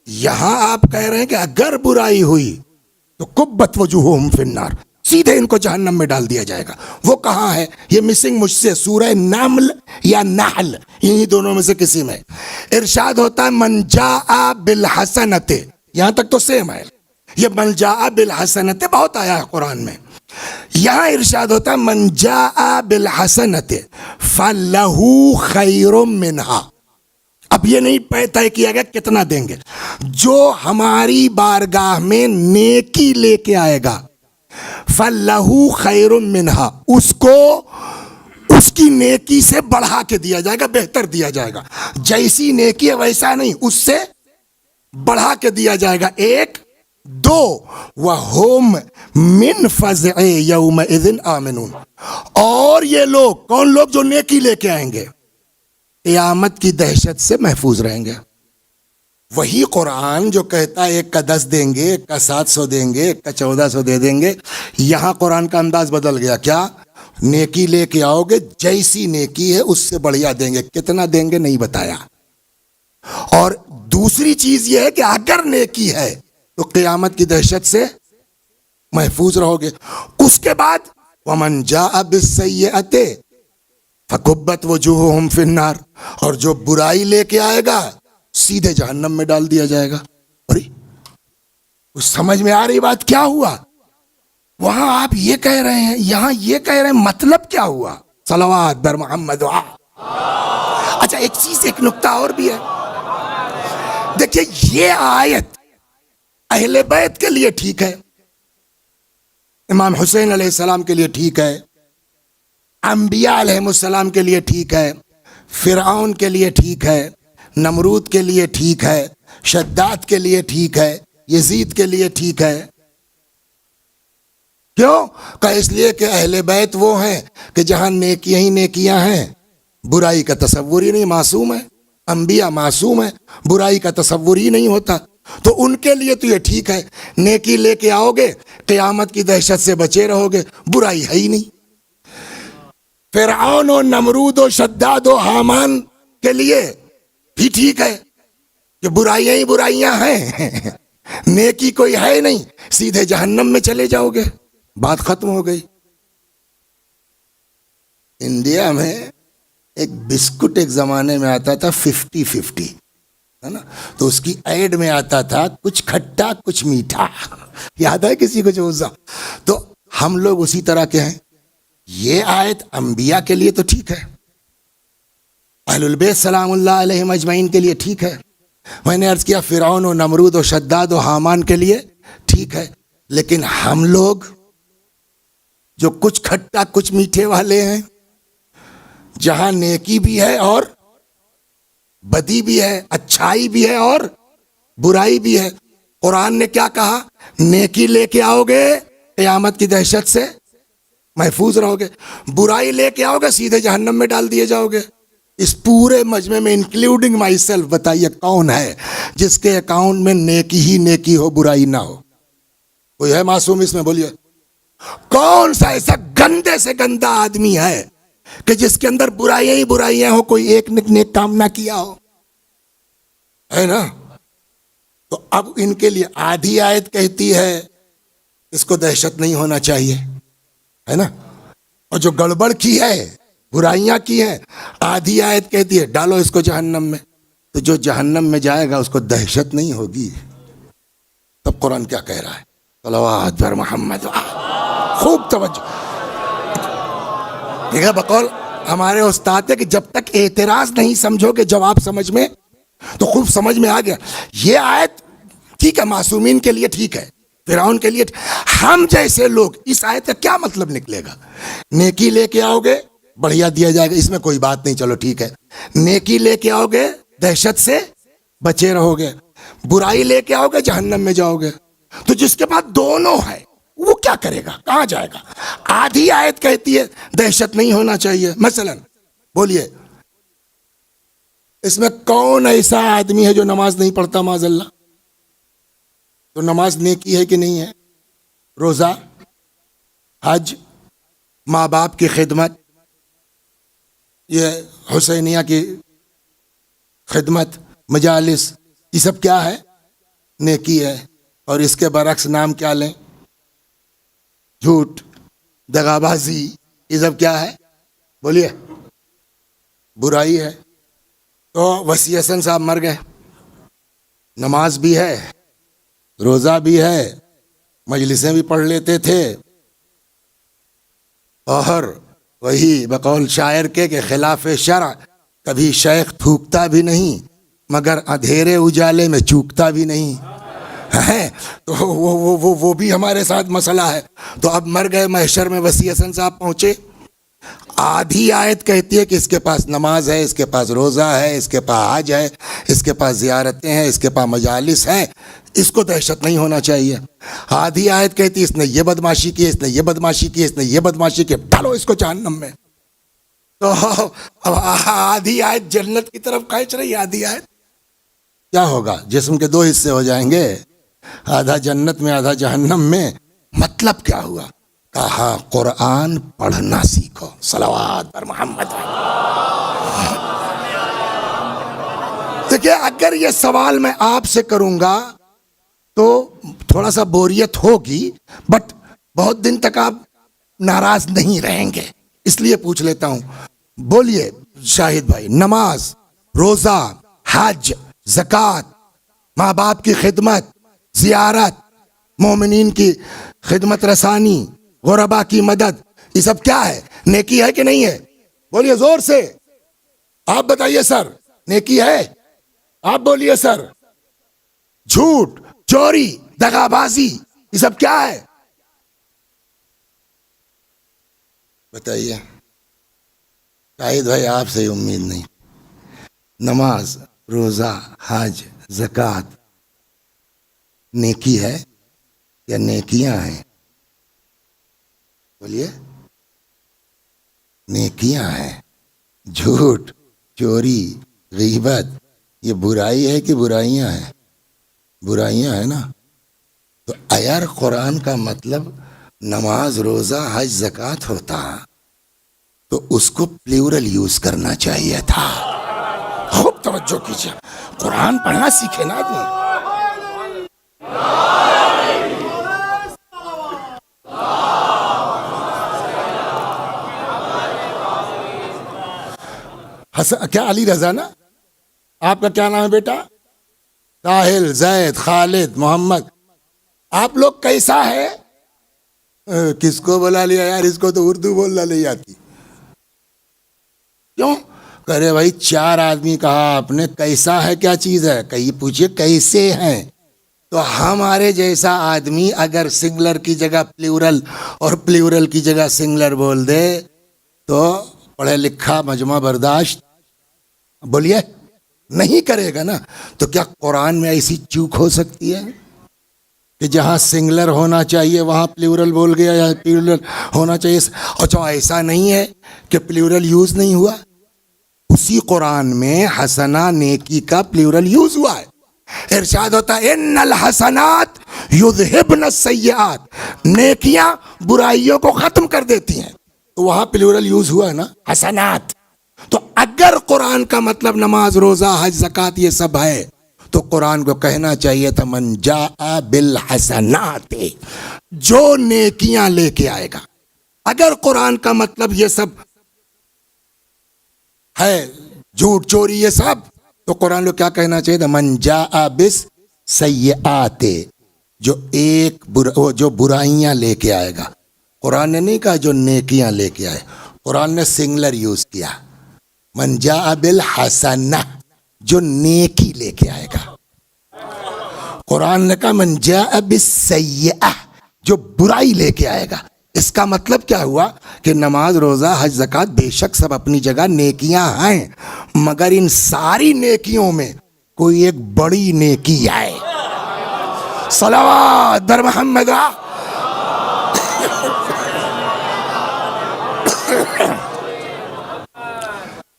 [SPEAKER 1] یہاں آپ کہہ رہے ہیں کہ اگر برائی ہوئی تو کبت وجوہہم فی النار، سیدھے ان کو جہنم میں ڈال دیا جائے گا۔ وہ کہاں ہے؟ یہ مسنگ مجھ سے سورہ نمل یا نحل، انہی دونوں میں سے کسی میں ارشاد ہوتا ہے من جاء بالحسنۃ، یہاں تک تو سیم ہے، یہ من جاء بالحسنۃ بہت آیا ہے قرآن میں، یہاں ارشاد ہوتا ہے من جاء بالحسنۃ فلہ خیر منہا۔ اب یہ نہیں طے کیا گیا کتنا دیں گے، جو ہماری بارگاہ میں نیکی لے کے آئے گا فلہ خیر منہا، اس کو اس کی نیکی سے بڑھا کے دیا جائے گا، بہتر دیا جائے گا۔ جیسی نیکی ہے ویسا نہیں، اس سے بڑھا کے دیا جائے گا۔ 1 2 وَهُمْ مِنْ فَزْعِ يَوْمَئِذٍ آمِنُونَ، اور یہ لوگ کون لوگ؟ جو نیکی لے کے آئیں گے قیامت کی دہشت سے محفوظ رہیں گے۔ وہی قرآن جو کہتا ہے ایک کا 10 دیں گے، ایک کا 700 دیں گے، ایک کا 1400 دے دیں گے، یہاں قرآن کا انداز بدل گیا۔ کیا؟ نیکی لے کے آؤ گے، جیسی نیکی ہے اس سے بڑھیا دیں گے، کتنا دیں گے نہیں بتایا۔ اور دوسری چیز یہ ہے کہ اگر نیکی ہے تو قیامت کی دہشت سے محفوظ رہو گے۔ اس کے بعد وَمَنْ جَاءَ بِالسَّيِّئَةِ فَكُبَّتْ وُجُوهُهُمْ فِي النَّارِ، اور جو برائی لے کے آئے گا سیدھے جہنم میں ڈال دیا جائے گا۔ اور کچھ سمجھ میں آ رہی بات کیا ہوا؟ وہاں آپ یہ کہہ رہے ہیں، یہاں یہ کہہ رہے ہیں، مطلب کیا ہوا؟ صلوات بر محمد۔ اچھا ایک چیز، ایک نکتہ اور بھی ہے، دیکھیے یہ آیت اہل بیت کے لیے ٹھیک ہے، امام حسین علیہ السلام کے لیے ٹھیک ہے، انبیاء علیہ السلام کے لیے ٹھیک ہے، فرعون کے لیے ٹھیک ہے، نمرود کے لیے ٹھیک ہے، شداد کے لیے ٹھیک ہے، یزید کے لیے ٹھیک ہے۔ کیوں؟ کہ اس لیے کہ اہل بیت وہ ہیں کہ جہاں نیکیاں ہی نیکیاں ہیں، برائی کا تصور ہی نہیں، معصوم ہے، انبیاء معصوم ہے، برائی کا تصور ہی نہیں ہوتا، تو ان کے لیے تو یہ ٹھیک ہے، نیکی لے کے آؤ گے قیامت کی دہشت سے بچے رہو گے، برائی ہے ہی نہیں۔ فرعون و نمرود و شداد و حامان کے لیے بھی ٹھیک ہے، کہ برائیاں ہی برائیاں ہیں، نیکی کوئی ہے نہیں، سیدھے جہنم میں چلے جاؤ گے، بات ختم ہو گئی۔ انڈیا میں ایک بسکٹ ایک زمانے میں آتا تھا 50-50، ہے نا، تو اس کی ایڈ میں آتا تھا کچھ کھٹا کچھ میٹھا، یاد ہے کسی کو جو تو ہم لوگ اسی طرح کے ہیں۔ یہ آیت انبیاء کے لیے تو ٹھیک ہے، اہل البیت سلام اللہ علیہم اجمعین کے لیے ٹھیک ہے، میں نے عرض کیا فرعون و نمرود و شداد و حامان کے لیے ٹھیک ہے، لیکن ہم لوگ جو کچھ کھٹا کچھ میٹھے والے ہیں، جہاں نیکی بھی ہے اور بدی بھی ہے، اچھائی بھی ہے اور برائی بھی ہے۔ قرآن نے کیا کہا؟ نیکی لے کے آؤ گے قیامت کی دہشت سے محفوظ رہو گے، برائی لے کے آؤ گے سیدھے جہنم میں ڈال دیے جاؤ گے۔ اس پورے مجمع میں انکلوڈنگ مائی سیلف بتائیے کون ہے جس کے اکاؤنٹ میں نیکی ہی نیکی ہو برائی نہ ہو؟ کوئی ہے معصوم اس میں؟ بولیے کون سا ایسا گندے سے گندا آدمی ہے کہ جس کے اندر برائیاں ہی برائیاں ہو، کوئی ایک نیک کام نہ کیا ہو؟ ہے نا؟ تو اب ان کے لیے آدھی آیت کہتی ہے اس کو دہشت نہیں ہونا چاہیے، ہے نا، اور جو گڑبڑ کی ہے برائیاں کی ہیں آدھی آیت کہتی ہے ڈالو اس کو جہنم میں۔ تو جو جہنم میں جائے گا اس کو دہشت نہیں ہوگی؟ تب قرآن کیا کہہ رہا ہے؟ صلوات بر محمد، خوب توجہ دیکھا، بقول ہمارے استاد ہے کہ جب تک اعتراض نہیں سمجھو گے جواب سمجھ میں تو خوب سمجھ میں آ گیا۔ یہ آیت ٹھیک ہے معصومین کے لیے ٹھیک ہے، فرعون کے لیے ہم جیسے لوگ اس آیت کا کیا مطلب نکلے گا؟ نیکی لے کے آؤ گے بڑھیا دیا جائے گا، اس میں کوئی بات نہیں، چلو ٹھیک ہے۔ نیکی لے کے آؤ گے دہشت سے بچے رہو گے، برائی لے کے آؤ گے جہنم میں جاؤ گے۔ تو جس کے پاس دونوں ہے وہ کیا کرے گا؟ کہاں جائے گا؟ آدھی آیت کہتی ہے دہشت نہیں ہونا چاہیے، مثلا بولیے اس میں کون ایسا آدمی ہے جو نماز نہیں پڑھتا معاذ اللہ؟ تو نماز نیکی ہے کہ نہیں ہے؟ روزہ، حج، ماں باپ کی خدمت، یہ حسینیہ کی خدمت، مجالس، یہ سب کیا ہے؟ نیکی ہے۔ اور اس کے برعکس نام کیا لیں؟ جھوٹ، دغابازی، یہ سب کیا ہے؟ بولیے برائی ہے۔ تو وسیع حسن صاحب مر گئے، نماز بھی ہے، روزہ بھی ہے، مجلسیں بھی پڑھ لیتے تھے، اور وہی بقول شاعر کے کہ خلاف شرع کبھی شیخ تھوکتا بھی نہیں مگر اندھیرے اجالے میں چوکتا بھی نہیں ہے۔ تو وہ بھی ہمارے ساتھ مسئلہ ہے۔ تو اب مر گئے، محشر میں وسیع حسن صاحب پہنچے، آدھی آیت کہتی ہے کہ اس کے پاس نماز ہے، اس کے پاس روزہ ہے، اس کے پاس حج ہے، اس کے پاس زیارتیں ہیں، اس کے پاس مجالس ہیں، اس کو دہشت نہیں ہونا چاہیے۔ آدھی آیت کہتی ہے اس نے یہ بدماشی کی، اس نے یہ بدماشی کی، اس نے یہ بدماشی کی، ڈالو اس کو جہنم میں۔ تو اب آدھی آیت جنت کی طرف کھینچ رہی ہے، آدھی آیت کیا ہوگا؟ جسم کے دو حصے ہو جائیں گے، آدھا جنت میں آدھا جہنم میں۔ مطلب کیا ہوا؟ کہا قرآن پڑھنا سیکھو، صلوات پر محمد۔ دیکھیں اگر یہ سوال میں آپ سے کروں گا تو تھوڑا سا بوریت ہوگی، بٹ بہت دن تک آپ ناراض نہیں رہیں گے، اس لیے پوچھ لیتا ہوں۔ بولیے شاہد بھائی، نماز، روزہ، حج، زکوٰۃ، ماں باپ کی خدمت، زیارت، مومنین کی خدمت رسانی، غربا کی مدد، یہ سب کیا ہے؟ نیکی ہے کہ نہیں ہے؟ بولیے زور سے، آپ بتائیے سر، نیکی ہے؟ آپ بولیے سر۔ جھوٹ، چوری، دغابازی، یہ سب کیا ہے؟ بتائیے۔ شاہد بھائی آپ سے امید نہیں۔ نماز، روزہ، حج، زکوٰۃ نیکی ہے یا نیکیاں ہیں؟ بولیے نیکیاں ہیں۔ جھوٹ، چوری، غیبت یہ برائی ہے کہ برائیاں ہیں؟ برائیاں ہیں نا۔ تو اگر قرآن کا مطلب نماز، روزہ، حج، زکوٰۃ ہوتا تو اس کو پلیورل یوز کرنا چاہیے تھا۔ خوب توجہ کیجیے، قرآن پڑھنا سیکھے نا آدمی۔ کیا علی رضا نا؟ آپ کا کیا نام ہے بیٹا؟ ساحل، زید، خالد، محمد۔ آپ لوگ کیسا ہے؟ کس کو بلا لیا یار، اس کو تو اردو بولنا نہیں آتی۔ کیوں؟ کرے بھائی 4 آدمی کہا آپ نے، کیسا ہے کیا چیز ہے؟ کہیں پوچھئے کیسے ہیں؟ تو ہمارے جیسا آدمی اگر سنگلر کی جگہ پلیورل اور پلیورل کی جگہ سنگلر بول دے تو پڑھے لکھا مجمع برداشت بولیے نہیں کرے گا نا۔ تو کیا قرآن میں ایسی چوک ہو سکتی ہے کہ جہاں سنگلر ہونا چاہیے وہاں پلیورل بول گیا، یا پلیورل ہونا چاہیے؟ اچھا ایسا نہیں ہے کہ پلیورل یوز نہیں ہوا، اسی قرآن میں حسنہ نیکی کا پلیورل یوز ہوا ہے۔ ارشاد ہوتا ہے ان الحسنات یذہبن السیئات، نیکیاں برائیوں کو ختم کر دیتی ہیں، تو وہاں پلیورل یوز ہوا ہے نا، حسنات۔ تو اگر قرآن کا مطلب نماز، روزہ، حج، زکوٰۃ یہ سب ہے تو قرآن کو کہنا چاہیے تھا من جاء بالحسنات، جو نیکیاں لے کے آئے گا۔ اگر قرآن کا مطلب یہ سب ہے، جھوٹ، چوری، یہ سب، تو قرآن کو کیا کہنا چاہیے تھا؟ من جاء بالسیئات، جو برائیاں لے کے آئے گا۔ قرآن نے نہیں کہا جو نیکیاں لے کے آئے، قرآن نے سنگلر یوز کیا، من جاء بالحسنہ، جو نیکی لے کے آئے گا۔ قرآن نے کہا من جاء بالسیئہ، جو برائی لے کے آئے گا۔ اس کا مطلب کیا ہوا کہ نماز، روزہ، حج، زکوٰۃ بے شک سب اپنی جگہ نیکیاں ہیں، مگر ان ساری نیکیوں میں کوئی ایک بڑی نیکی ہے۔ صلوات بر محمد۔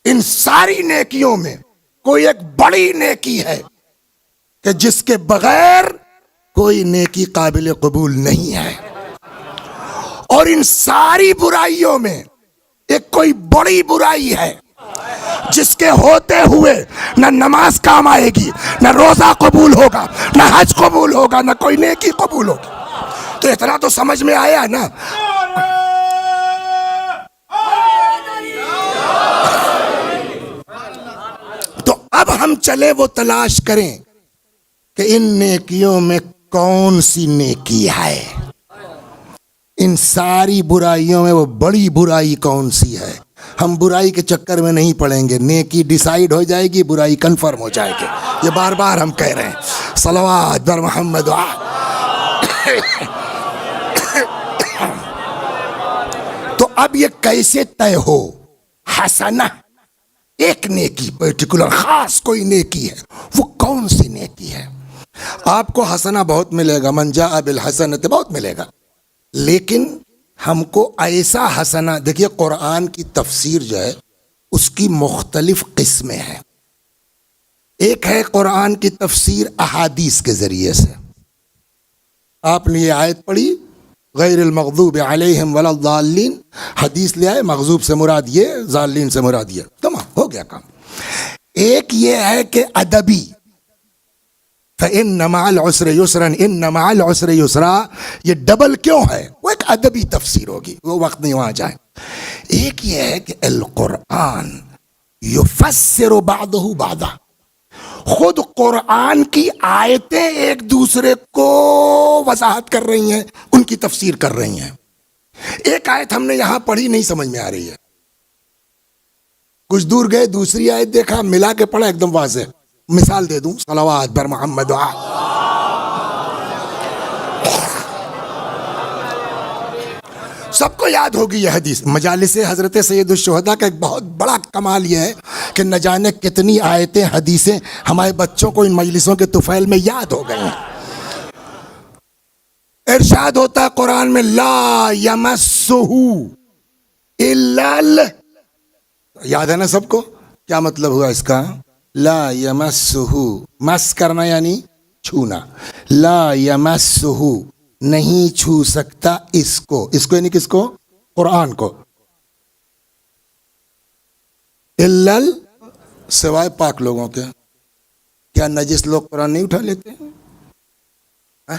[SPEAKER 1] ان ساری نیکیوں میں کوئی ایک بڑی نیکی ہے کہ جس کے بغیر کوئی نیکی قابل قبول نہیں ہے، اور ان ساری برائیوں میں ایک کوئی بڑی برائی ہے جس کے ہوتے ہوئے نہ نماز کام آئے گی، نہ روزہ قبول ہوگا، نہ حج قبول ہوگا، نہ کوئی نیکی قبول ہوگی۔ تو اتنا تو سمجھ میں آیا نا۔ تو اب ہم چلے وہ تلاش کریں کہ ان نیکیوں میں کون سی نیکی ہے، ان ساری برائیوں میں وہ بڑی برائی کون سی ہے۔ ہم برائی کے چکر میں نہیں پڑیں گے، نیکی ڈیسائیڈ ہو جائے گی، برائی کنفرم ہو جائے گی۔ یہ بار بار ہم کہہ رہے ہیں۔ صلوات بر محمد۔ تو اب یہ کیسے طے ہو؟ حسنہ، ایک نیکی پرٹیکولر خاص کوئی نیکی ہے، وہ کون سی نیکی ہے؟ آپ کو حسنہ بہت ملے گا، من جاء بالحسنۃ بہت ملے گا، لیکن ہم کو ایسا حسنہ، دیکھیے قرآن کی تفسیر جو ہے اس کی مختلف قسمیں ہیں۔ ایک ہے قرآن کی تفسیر احادیث کے ذریعے سے۔ آپ نے یہ آیت پڑھی غیر المغضوب علیہم ولا الضالین، حدیث لے آئے، مغضوب سے مراد یہ، ضالین سے مراد یہ، تمام ہو گیا کام۔ ایک یہ ہے کہ ادبی، فَإِنَّ مَعَ الْعُسْرِ يُسْرًا إِنَّ مَعَ الْعُسْرِ يُسْرًا، یہ ڈبل کیوں ہے؟ وہ ایک ادبی تفسیر ہوگی، وہ وقت نہیں وہاں جائیں۔ ایک یہ ہے کہ القرآن یفسر بعضہ بعضا، خود قرآن کی آیتیں ایک دوسرے کو وضاحت کر رہی ہیں، ان کی تفسیر کر رہی ہیں۔ ایک آیت ہم نے یہاں پڑھی، نہیں سمجھ میں آ رہی ہے، کچھ دور گئے دوسری آیت دیکھا، ملا کے پڑھا، ایک دم واضح۔ مثال دے دوں، صلوات بر محمد۔ سب کو یاد ہوگی یہ حدیث، مجالس حضرت سید الشہداء کا ایک بہت بڑا کمال یہ ہے کہ نہ جانے کتنی آیتیں، حدیثیں ہمارے بچوں کو ان مجلسوں کے طفیل میں یاد ہو گئی ہیں۔ ارشاد ہوتا ہے قرآن میں لا یمسہ الا یاد ہے نا سب کو؟ کیا مطلب ہوا اس کا؟ لا یمسہ، مس کرنا یعنی چھونا، لا یمسہ، نہیں چھو سکتا اس کو یعنی کس کو؟ قرآن کو، الا سوائے پاک لوگوں کے؟ کیا نجس لوگ قرآن نہیں اٹھا لیتے ہیں؟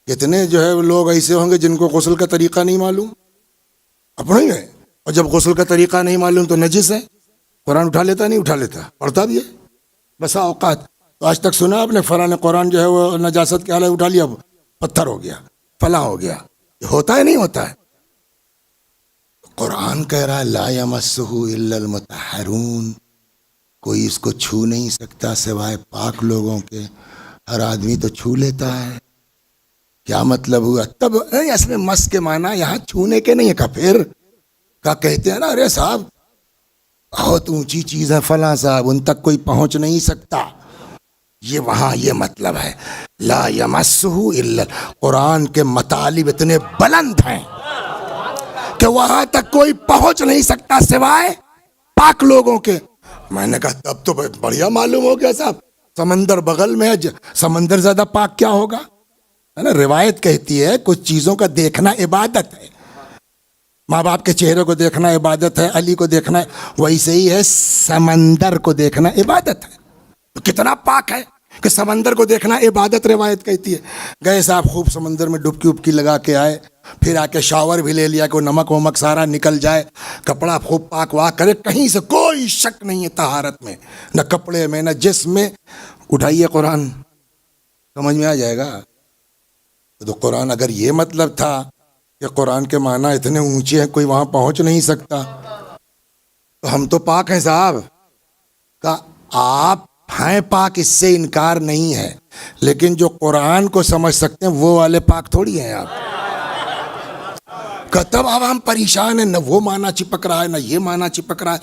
[SPEAKER 1] کتنے جو ہے لوگ ایسے ہوں گے جن کو غسل کا طریقہ نہیں معلوم، اپنا ہی ہے، اور جب غسل کا طریقہ نہیں معلوم تو نجس ہے، قرآن اٹھا لیتا نہیں اٹھا لیتا، پڑھتا بھی ہے بسا اوقات۔ تو آج تک سنا آپ نے فلاں نے قرآن جو ہے وہ نجاست کے حالت اٹھا لیا، پتھر ہو گیا، فلاں ہو گیا، یہ ہوتا ہے نہیں ہوتا ہے؟ قرآن کہہ رہا ہے لا یمسہ الا المطہرون، کوئی اس کو چھو نہیں سکتا سوائے پاک لوگوں کے، ہر آدمی تو چھو لیتا ہے۔ کیا مطلب ہوا؟ تب اس میں مس کے معنی یہاں چھونے کے نہیں ہے، کا پھر کا کہتے ہیں نا ارے صاحب بہت اونچی چیز ہے فلاں صاحب، ان تک کوئی پہنچ نہیں سکتا، یہ وہاں یہ مطلب ہے لا یمسہ الا، قرآن کے مطالب اتنے بلند ہیں کہ وہاں تک کوئی پہنچ نہیں سکتا سوائے پاک لوگوں کے۔ میں نے کہا تب تو بڑھیا معلوم ہو گیا صاحب، سمندر بغل میں ہے، سمندر زیادہ پاک کیا ہوگا، ہے نا؟ روایت کہتی ہے کچھ چیزوں کا دیکھنا عبادت ہے، ماں باپ کے چہرے کو دیکھنا عبادت ہے، علی کو دیکھنا ہے، ویسے ہی ہے سمندر کو دیکھنا عبادت ہے۔ تو کتنا پاک ہے کہ سمندر کو دیکھنا عبادت روایت کہتی ہے۔ گئے صاحب خوب سمندر میں ڈبکی وبکی لگا کے آئے، پھر آ کے شاور بھی لے لیا کہ وہ نمک ومک سارا نکل جائے، کپڑا خوب پاک واک کرے، کہیں سے کوئی شک نہیں ہے طہارت میں، نہ کپڑے میں نہ جسم میں۔ اٹھائیے قرآن، سمجھ میں آ جائے گا۔ تو قرآن اگر یہ مطلب تھا کہ قرآن کے معنی اتنے اونچے ہیں کوئی وہاں پہنچ نہیں سکتا، تو ہم تو پاک ہیں صاحب کا، آپ ہیں پاک، اس سے انکار نہیں ہے، لیکن جو قرآن کو سمجھ سکتے ہیں وہ والے پاک تھوڑی ہیں آپ۔ تب اب ہم پریشان ہیں، نہ وہ معنی چپک رہا ہے نہ یہ معنی چپک رہا ہے۔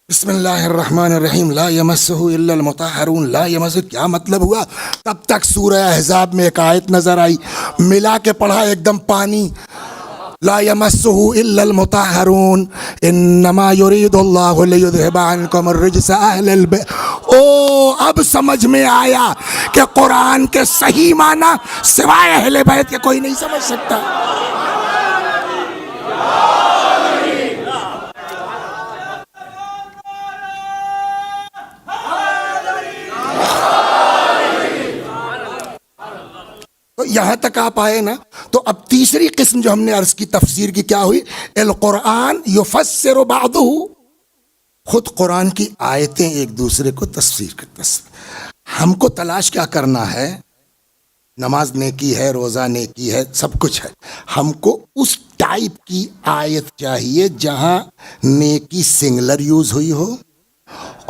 [SPEAKER 1] بسم اللہ الرحمن الرحیم لا یمسہ الا المطہرون، لا یمسہ کیا مطلب ہوا؟ تب تک سورہ احزاب میں ایک آیت نظر آئی، ملا کے پڑھا ایک دم پانی، لا یمسہ الا المطہرون انما یرید اللہ لیذہب عنکم الرجس اہل البیت۔ او اب سمجھ میں آیا کہ قرآن کے صحیح معنی سوائے اہل بیت کے کوئی نہیں سمجھ سکتا۔ تو یہاں تک آپ آئے نا، تو اب تیسری قسم جو ہم نے عرض کی تفسیر کی کیا ہوئی؟ القرآن یفسر بعضہ، خود قرآن کی آیتیں ایک دوسرے کو تفسیر کرتے ہیں۔ ہم کو تلاش کیا کرنا ہے؟ نماز نیکی ہے، روزہ نیکی ہے، سب کچھ ہے، ہم کو اس ٹائپ کی آیت چاہیے جہاں نیکی سنگلر یوز ہوئی ہو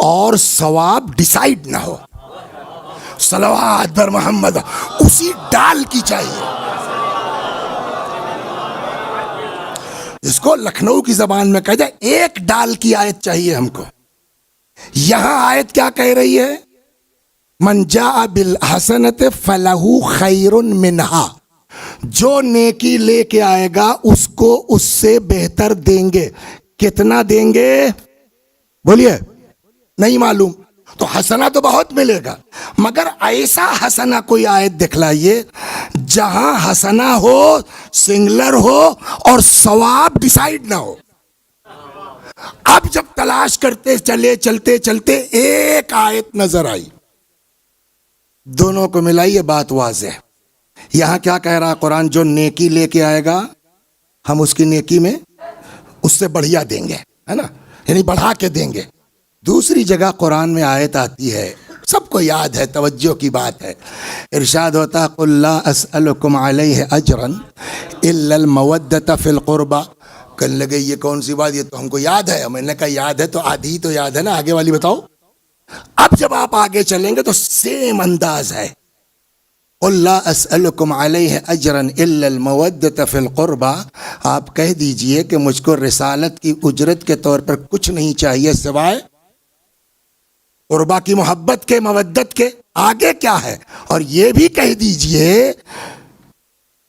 [SPEAKER 1] اور ثواب ڈیسائیڈ نہ ہو، صلوات بر محمد اسی ڈال کی چاہیے، جس کو لکھنؤ کی زبان میں کہا جائے ایک ڈال کی آیت چاہیے ہم کو۔ یہاں آیت کیا کہہ رہی ہے؟ من جاء بالحسنۃ فلہ خیر منہا، جو نیکی لے کے آئے گا اس کو اس سے بہتر دیں گے۔ کتنا دیں گے بولیے؟ نہیں معلوم، تو حسنہ تو بہت ملے گا، مگر ایسا حسنہ کوئی آیت دکھلائیے جہاں حسنہ ہو، سنگلر ہو اور ثواب ڈیسائیڈ نہ ہو۔ اب جب تلاش کرتے چلے چلتے چلتے ایک آیت نظر آئی، دونوں کو ملائیے، بات واضح۔ یہاں کیا کہہ رہا قرآن؟ جو نیکی لے کے آئے گا ہم اس کی نیکی میں اس سے بڑھیا دیں گے، ہے نا، یعنی بڑھا کے دیں گے۔ دوسری جگہ قرآن میں آیت آتی ہے، سب کو یاد ہے، توجہ کی بات ہے، ارشاد ہوتا ہے قل لا اسألکم علیہ اجرا الا المودۃ فی القربى۔ کہنے لگے یہ کون سی بات، یہ تو ہم کو یاد ہے۔ میں نے کہا یاد ہے تو آدھی تو یاد ہے نا، آگے والی بتاؤ۔ اب جب آپ آگے چلیں گے تو سیم انداز ہے، قل لا اسألکم علیہ اجرا الا المودۃ فی القربى، آپ کہہ دیجئے کہ مجھ کو رسالت کی اجرت کے طور پر کچھ نہیں چاہیے سوائے قربا کی محبت کے، مودت کے۔ آگے کیا ہے؟ اور یہ بھی کہہ دیجئے،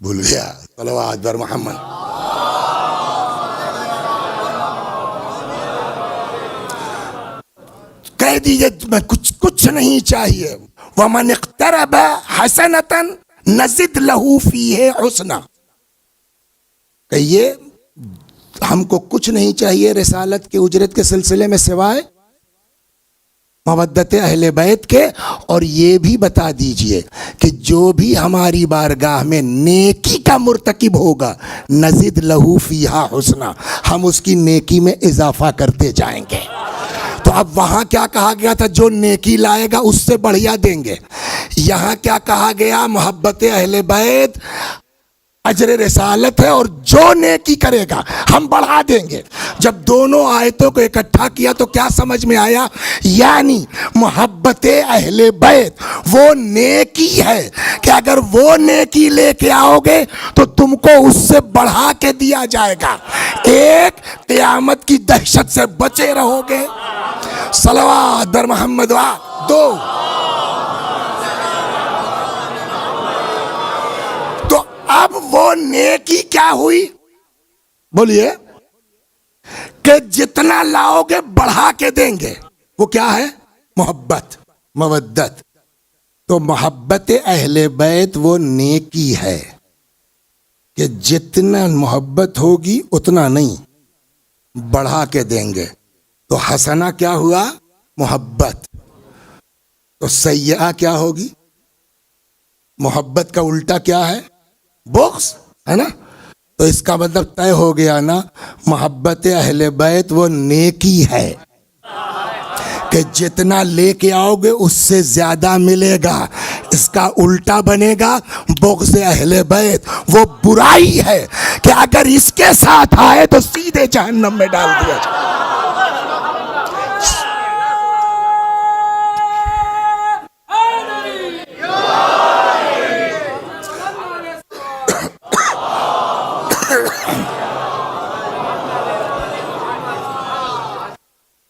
[SPEAKER 1] بھول گیا، صلوات بر محمد، کہہ دیجئے میں کچھ نہیں چاہیے، وَمَنِ اقْتَرَبَ حَسَنَةً نَزِدْ لَهُ فِيهِ حُسْنًا، کہیے ہم کو کچھ نہیں چاہیے رسالت کی اجرت کے سلسلے میں سوائے مودت اہل بیت کے، اور یہ بھی بتا دیجئے کہ جو بھی ہماری بارگاہ میں نیکی کا مرتکب ہوگا نزد لہو فیہا حسنا، ہم اس کی نیکی میں اضافہ کرتے جائیں گے۔ تو اب وہاں کیا کہا گیا تھا؟ جو نیکی لائے گا اس سے بڑھیا دیں گے۔ یہاں کیا کہا گیا؟ محبت اہل بیت اجر رسالت ہے، اور جو نیکی کرے گا ہم بڑھا دیں گے۔ جب دونوں آیتوں کو اکٹھا کیا تو کیا سمجھ میں آیا؟ یعنی محبت اہل بیت وہ نیکی ہے کہ اگر وہ نیکی لے کے آؤ گے تو تم کو اس سے بڑھا کے دیا جائے گا۔ ایک، قیامت کی دہشت سے بچے رہو گے، صلوات بر محمد۔ دو، اب وہ نیکی کیا ہوئی؟ بولیے، کہ جتنا لاؤ گے بڑھا کے دیں گے۔ وہ کیا ہے؟ محبت، مودت۔ تو محبت اہل بیت وہ نیکی ہے کہ جتنا محبت ہوگی اتنا نہیں، بڑھا کے دیں گے۔ تو حسنہ کیا ہوا؟ محبت۔ تو سیئہ کیا ہوگی؟ محبت کا الٹا کیا ہے؟ بغض، ہے نا؟ تو اس کا مطلب طے ہو گیا نا، محبت اہل بیت وہ نیکی ہے کہ جتنا لے کے آؤ گے اس سے زیادہ ملے گا۔ اس کا الٹا بنے گا بغض اہل بیت وہ برائی ہے کہ اگر اس کے ساتھ آئے تو سیدھے جہنم میں ڈال دیا جائے۔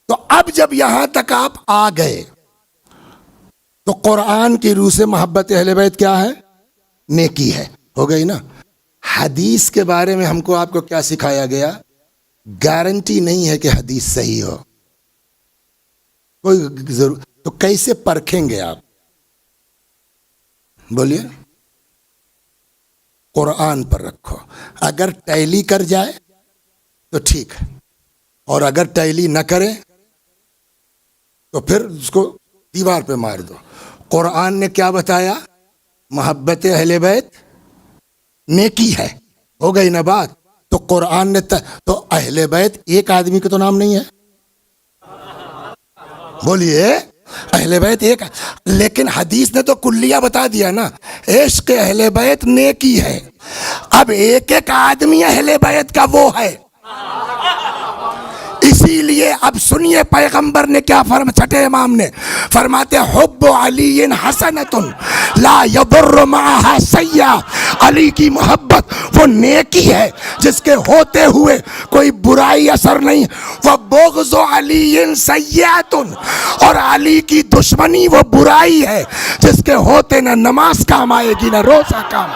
[SPEAKER 1] تو اب جب یہاں تک آپ آ گئے تو قرآن کی روح سے محبت اہل بیت کیا ہے؟ نیکی ہے، ہو گئی نا؟ حدیث کے بارے میں ہم کو آپ کو کیا سکھایا گیا؟ گارنٹی نہیں ہے کہ حدیث صحیح ہو، کوئی ضرور۔ تو کیسے پرکھیں گے آپ؟ بولیے، قرآن پر رکھو، اگر ٹیلی کر جائے تو ٹھیک ہے، اور اگر ٹیلی نہ کرے تو پھر اس کو دیوار پہ مار دو۔ قرآن نے کیا بتایا؟ محبت اہل بیت نیکی ہے، ہو گئی نا بات؟ تو قرآن نے تو اہل بیت ایک آدمی کا تو نام نہیں ہے، بولیے، اہل بیت ایک، لیکن حدیث نے تو کلیہ بتا دیا نا، عشق اہل بیت نیکی ہے۔ اب ایک ایک آدمی اہل بیت کا وہ ہے، اسی لیے اب سنیے پیغمبر نے کیا چھٹے امام نے فرماتے حب علی حسنۃ لا یضر معها سیئہ، علی کی محبت وہ نیکی ہے جس کے ہوتے ہوئے کوئی برائی اثر نہیں۔ وہ بغض علی سیئۃ، اور علی کی دشمنی وہ برائی ہے جس کے ہوتے نہ نماز کام آئے گی نہ روزہ کام۔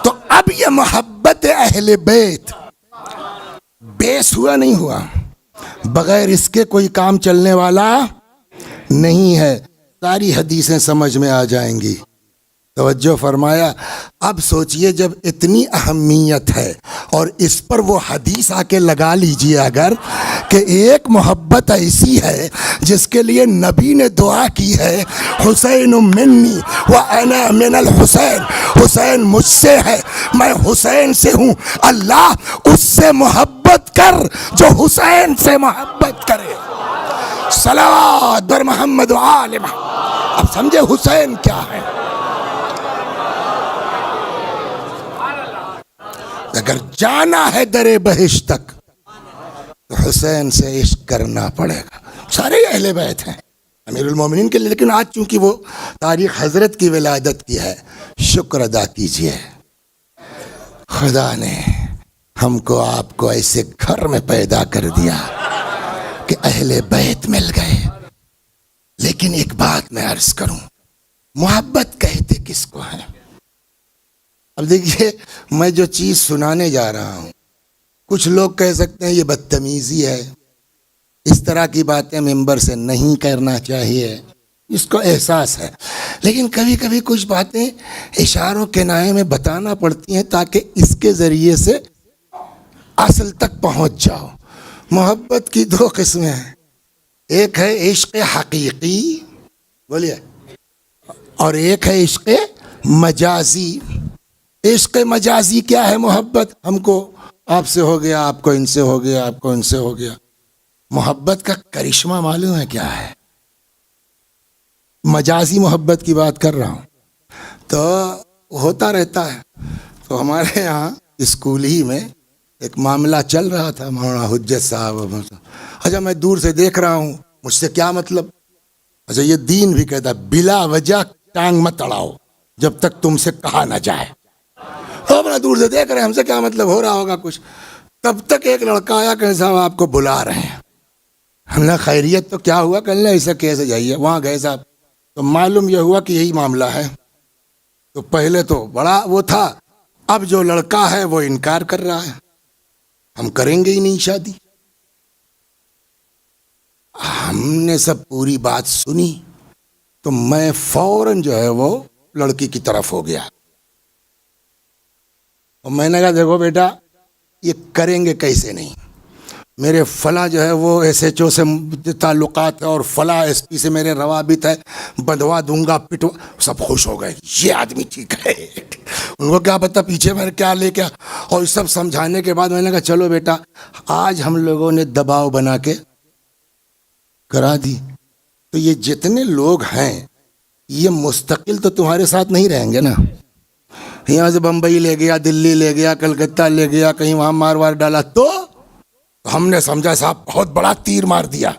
[SPEAKER 1] تو اب یہ محبت اہل بیت بیس ہوا نہیں ہوا؟ بغیر اس کے کوئی کام چلنے والا نہیں ہے۔ ساری حدیثیں سمجھ میں آ جائیں گی۔ توجہ فرمایا۔ اب سوچئے جب اتنی اہمیت ہے اور اس پر وہ حدیث آ کے لگا لیجئے اگر کہ ایک محبت ایسی ہے جس کے لیے نبی نے دعا کی ہے حسین منی وانا من الحسین، حسین مجھ سے ہے میں حسین سے ہوں، اللہ اس سے محبت کر جو حسین سے محبت کرے۔ صلوات بر محمد و آل محمد۔ اب سمجھے حسین کیا ہے؟ اگر جانا ہے در بہشت تک تو حسین سے عشق کرنا پڑے گا۔ سارے اہل بیت ہیں امیر المومنین کے لیے، لیکن آج چونکہ وہ تاریخ حضرت کی ولادت کی ہے، شکر ادا کیجئے خدا نے ہم کو آپ کو ایسے گھر میں پیدا کر دیا کہ اہل بیت مل گئے۔ لیکن ایک بات میں عرض کروں، محبت کہتے کس کو ہیں؟ اب دیکھیے، میں جو چیز سنانے جا رہا ہوں، کچھ لوگ کہہ سکتے ہیں یہ بدتمیزی ہے، اس طرح کی باتیں ممبر سے نہیں کرنا چاہیے، اس کو احساس ہے، لیکن کبھی کبھی کچھ باتیں اشاروں کنایے میں بتانا پڑتی ہیں تاکہ اس کے ذریعے سے اصل تک پہنچ جاؤ۔ محبت کی دو قسمیں ہیں، ایک ہے عشق حقیقی، بولیے، اور ایک ہے عشق مجازی۔ عشق مجازی کیا ہے؟ محبت ہم کو آپ سے ہو گیا، آپ کو ان سے ہو گیا، آپ کو ان سے ہو گیا۔ محبت کا کرشمہ معلوم ہے کیا ہے؟ مجازی محبت کی بات کر رہا ہوں، تو ہوتا رہتا ہے۔ تو ہمارے یہاں اسکول ہی میں ایک معاملہ چل رہا تھا، مولانا حجت صاحب، اچھا میں دور سے دیکھ رہا ہوں، مجھ سے کیا مطلب؟ اچھا یہ دین بھی کہتا ہے بلا وجہ ٹانگ مت اڑاؤ جب تک تم سے کہا نہ جائے۔ تو اپنا دور سے دیکھ رہے ہیں، ہم سے کیا مطلب، ہو رہا ہوگا کچھ۔ تب تک ایک لڑکا آیا کہ صاحب آپ کو بلا رہے ہیں۔ ہم نے خیریت تو کیا ہوا، کل ایسا کیسے جائیے، وہاں گئے صاحب تو معلوم یہ ہوا کہ یہی معاملہ ہے۔ تو پہلے تو بڑا وہ تھا، اب جو لڑکا ہے وہ انکار کر رہا ہے، ہم کریں گے ہی نہیں شادی۔ ہم نے سب پوری بات سنی تو میں فوراً جو ہے وہ لڑکی کی طرف ہو گیا، اور میں نے کہا دیکھو بیٹا، یہ کریں گے کیسے نہیں، میرے فلاں جو ہے وہ ایس ایچ او سے تعلقات ہے اور فلاں ایس پی سے میرے روابط ہے، بندھوا دوں گا، پٹوا۔ سب خوش ہو گئے، یہ آدمی ٹھیک ہے۔ ان کو کیا پتا پیچھے میں کیا لے کے، اور سب سمجھانے کے بعد میں نے کہا چلو بیٹا، آج ہم لوگوں نے دباؤ بنا کے کرا دی، تو یہ جتنے لوگ ہیں یہ مستقل تو تمہارے ساتھ نہیں رہیں گے نا۔ یہاں سے بمبئی لے گیا، دلی لے گیا، کلکتہ لے گیا، کہیں وہاں مار وار ڈالا، تو ہم نے سمجھا صاحب بہت بڑا تیر مار دیا۔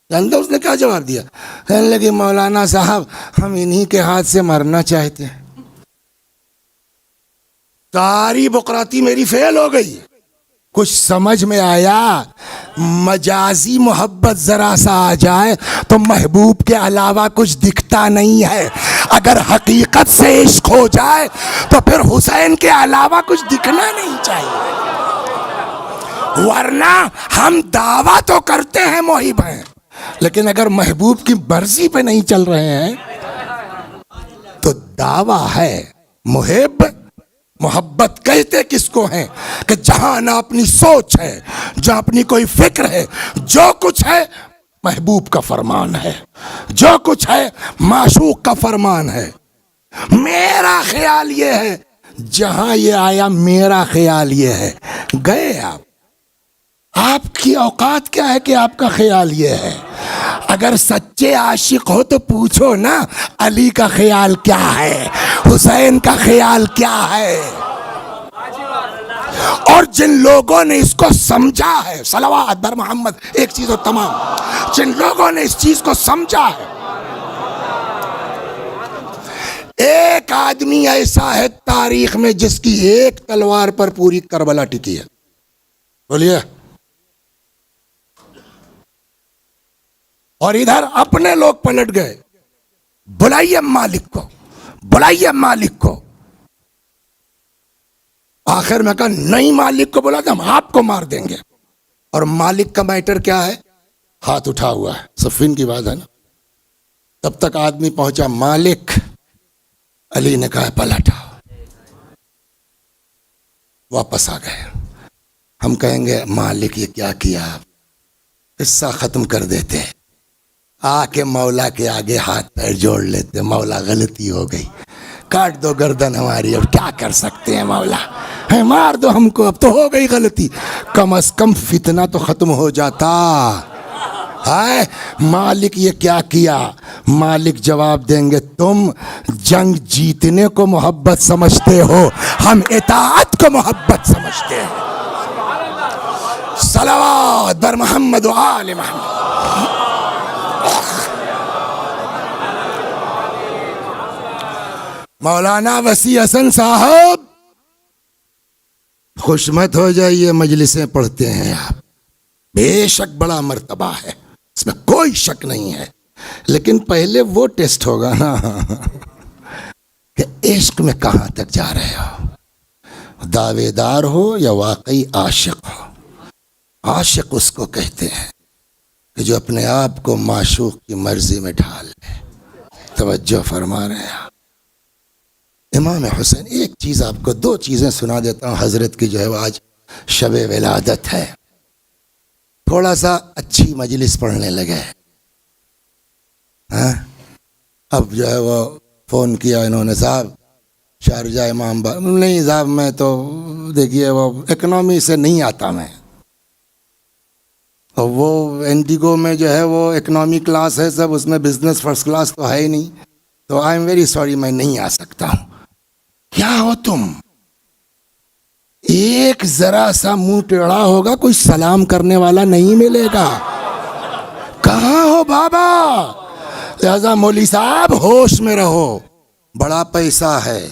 [SPEAKER 1] جانتے اس نے کیا جواب دیا؟ کہنے لگے مولانا صاحب ہم انہی کے ہاتھ سے مرنا چاہتے ہیں۔ ساری بقراتی میری فیل ہو گئی۔ کچھ سمجھ میں آیا؟ مجازی محبت ذرا سا آ جائے تو محبوب کے علاوہ کچھ دکھتا نہیں ہے، اگر حقیقت سے عشق ہو جائے تو پھر حسین کے علاوہ کچھ دکھنا نہیں چاہیے، ورنہ ہم دعویٰ تو کرتے ہیں محب ہیں، لیکن اگر محبوب کی مرضی پہ نہیں چل رہے ہیں تو دعویٰ ہے محب۔ محبت کہتے کس کو ہیں؟ کہ جہاں نہ اپنی سوچ ہے، جہاں اپنی کوئی فکر ہے، جو کچھ ہے محبوب کا فرمان ہے، جو کچھ ہے معشوق کا فرمان ہے۔ میرا خیال یہ ہے، جہاں یہ آیا میرا خیال یہ ہے، گئے آپ کی اوقات کیا ہے کہ آپ کا خیال یہ ہے؟ اگر سچے عاشق ہو تو پوچھو نا علی کا خیال کیا ہے، حسین کا خیال کیا ہے۔ اور جن لوگوں نے اس کو سمجھا ہے، صلوات بر محمد، ایک چیز اور تمام، جن لوگوں نے اس چیز کو سمجھا ہے، ایک آدمی ایسا ہے تاریخ میں جس کی ایک تلوار پر پوری کربلا ٹکی ہے، بولیے۔ اور ادھر اپنے لوگ پلٹ گئے، بلائیے مالک کو، بلائیے مالک کو۔ آخر میں کہا نہیں، مالک کو بلا تو ہم آپ کو مار دیں گے۔ اور مالک کا میٹر کیا ہے؟ ہاتھ اٹھا ہوا ہے، صفین کی بات ہے نا۔ تب تک آدمی پہنچا مالک، علی نے کہا پلٹا، واپس آ گئے۔ ہم کہیں گے مالک یہ کیا کیا، قصہ ختم کر دیتے، آ کے مولا کے آگے ہاتھ پیر جوڑ لیتے، مولا غلطی ہو گئی، کاٹ دو گردن ہماری، اب کیا کر سکتے ہیں مولا، مار دو ہم کو، اب تو ہو گئی غلطی، کم از کم فتنہ تو ختم ہو جاتا۔ مالک یہ کیا کیا؟ مالک جواب دیں گے تم جنگ جیتنے کو محبت سمجھتے ہو، ہم اطاعت کو محبت سمجھتے ہیں۔ صلوات بر محمد و آل محمد۔ مولانا وسیع حسن صاحب، خوش مت ہو جائیے، مجلسیں پڑھتے ہیں آپ، بے شک بڑا مرتبہ ہے، اس میں کوئی شک نہیں ہے، لیکن پہلے وہ ٹیسٹ ہوگا نا، کہ عشق میں کہاں تک جا رہے ہو، دعوے دار ہو یا واقعی عاشق ہو۔ عاشق اس کو کہتے ہیں کہ جو اپنے آپ کو معشوق کی مرضی میں ڈھال لے۔ توجہ فرما رہے ہیں امام حسین۔ ایک چیز آپ کو، دو چیزیں سنا دیتا ہوں حضرت کی، جو ہے وہ آج شب ولادت ہے، تھوڑا سا اچھی مجلس پڑھنے لگے۔ ہاں اب جو ہے وہ فون کیا انہوں نے، صاحب شارجہ امام نہیں صاحب میں تو دیکھیے وہ اکنامی سے نہیں آتا میں، اور وہ انڈیگو میں جو ہے وہ اکنامی کلاس ہے سب، اس میں بزنس فرسٹ کلاس تو ہے ہی نہیں، تو آئی ایم ویری سوری میں نہیں آ سکتا ہوں۔ کیا ہو تم؟ ایک ذرا سا منہ ٹیڑھا ہوگا، کوئی سلام کرنے والا نہیں ملے گا۔ کہاں ہو بابا؟ لہذا مولوی صاحب ہوش میں رہو، بڑا پیسہ ہے،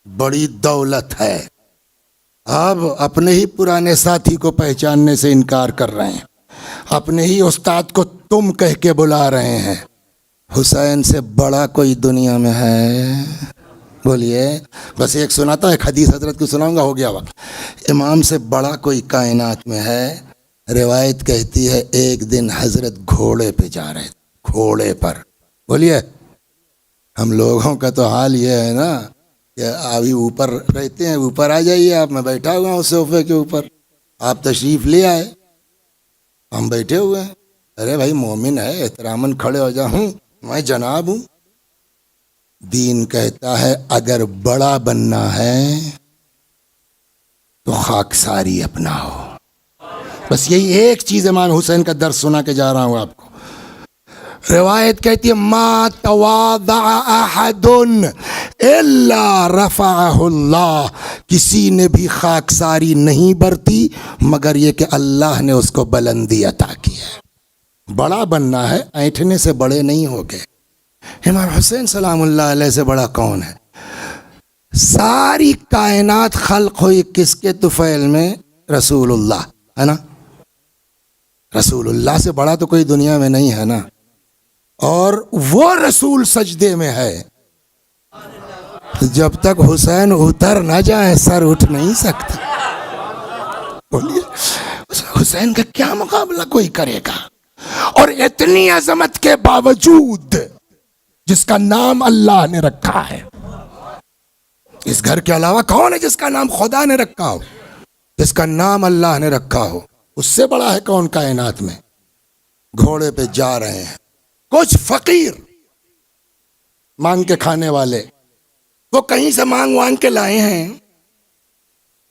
[SPEAKER 1] بڑی دولت ہے۔ اب اپنے ہی پرانے ساتھی کو پہچاننے سے انکار کر رہے ہیں، اپنے ہی استاد کو تم کہہ کے بلا رہے ہیں۔ حسین سے بڑا کوئی دنیا میں ہے؟ بولیے۔ بس ایک سناتا ہوں، ایک حدیث حضرت کو سناؤں گا، ہو گیا وقت۔ امام سے بڑا کوئی کائنات میں ہے؟ روایت کہتی ہے ایک دن حضرت گھوڑے پہ جا رہے تھے، گھوڑے پر۔ بولیے۔ ہم لوگوں کا تو حال یہ ہے نا کہ ابھی اوپر رہتے ہیں، اوپر آ جائیے آپ، میں بیٹھا ہوا ہوں صوفے کے اوپر، آپ تشریف لے آئے، ہم بیٹھے ہوئے ہیں۔ ارے بھائی مومن ہے، احتراماً کھڑے ہو جاؤں، میں جناب ہوں۔ دین کہتا ہے اگر بڑا بننا ہے تو خاکساری اپناؤ۔ بس یہی ایک چیز امام حسین کا درس سنا کے جا رہا ہوں آپ کو۔ روایت کہتی ہے ما تواضع احد الا رفعہ اللہ، کسی نے بھی خاکساری نہیں برتی مگر یہ کہ اللہ نے اس کو بلندی عطا کی ہے۔ بڑا بننا ہے، اینٹھنے سے بڑے نہیں ہوگے۔ امام حسین سلام اللہ علیہ سے بڑا کون ہے؟ ساری کائنات خلق ہوئی کس کے طفیل میں؟ رسول اللہ ہے نا۔ رسول اللہ سے بڑا تو کوئی دنیا میں نہیں ہے نا، اور وہ رسول سجدے میں ہے، جب تک حسین اتر نہ جائے سر اٹھ نہیں سکتا۔ بولیے حسین کا کیا مقابلہ کوئی کرے گا؟ اور اتنی عظمت کے باوجود جس کا نام اللہ نے رکھا ہے، اس گھر کے علاوہ کون ہے جس کا نام خدا نے رکھا ہو، جس کا نام اللہ نے رکھا ہو؟ اس سے بڑا ہے کون کائنات میں؟ گھوڑے پہ جا رہے ہیں کچھ فقیر مانگ کے کھانے والے، وہ کہیں سے مانگ وانگ کے لائے ہیں۔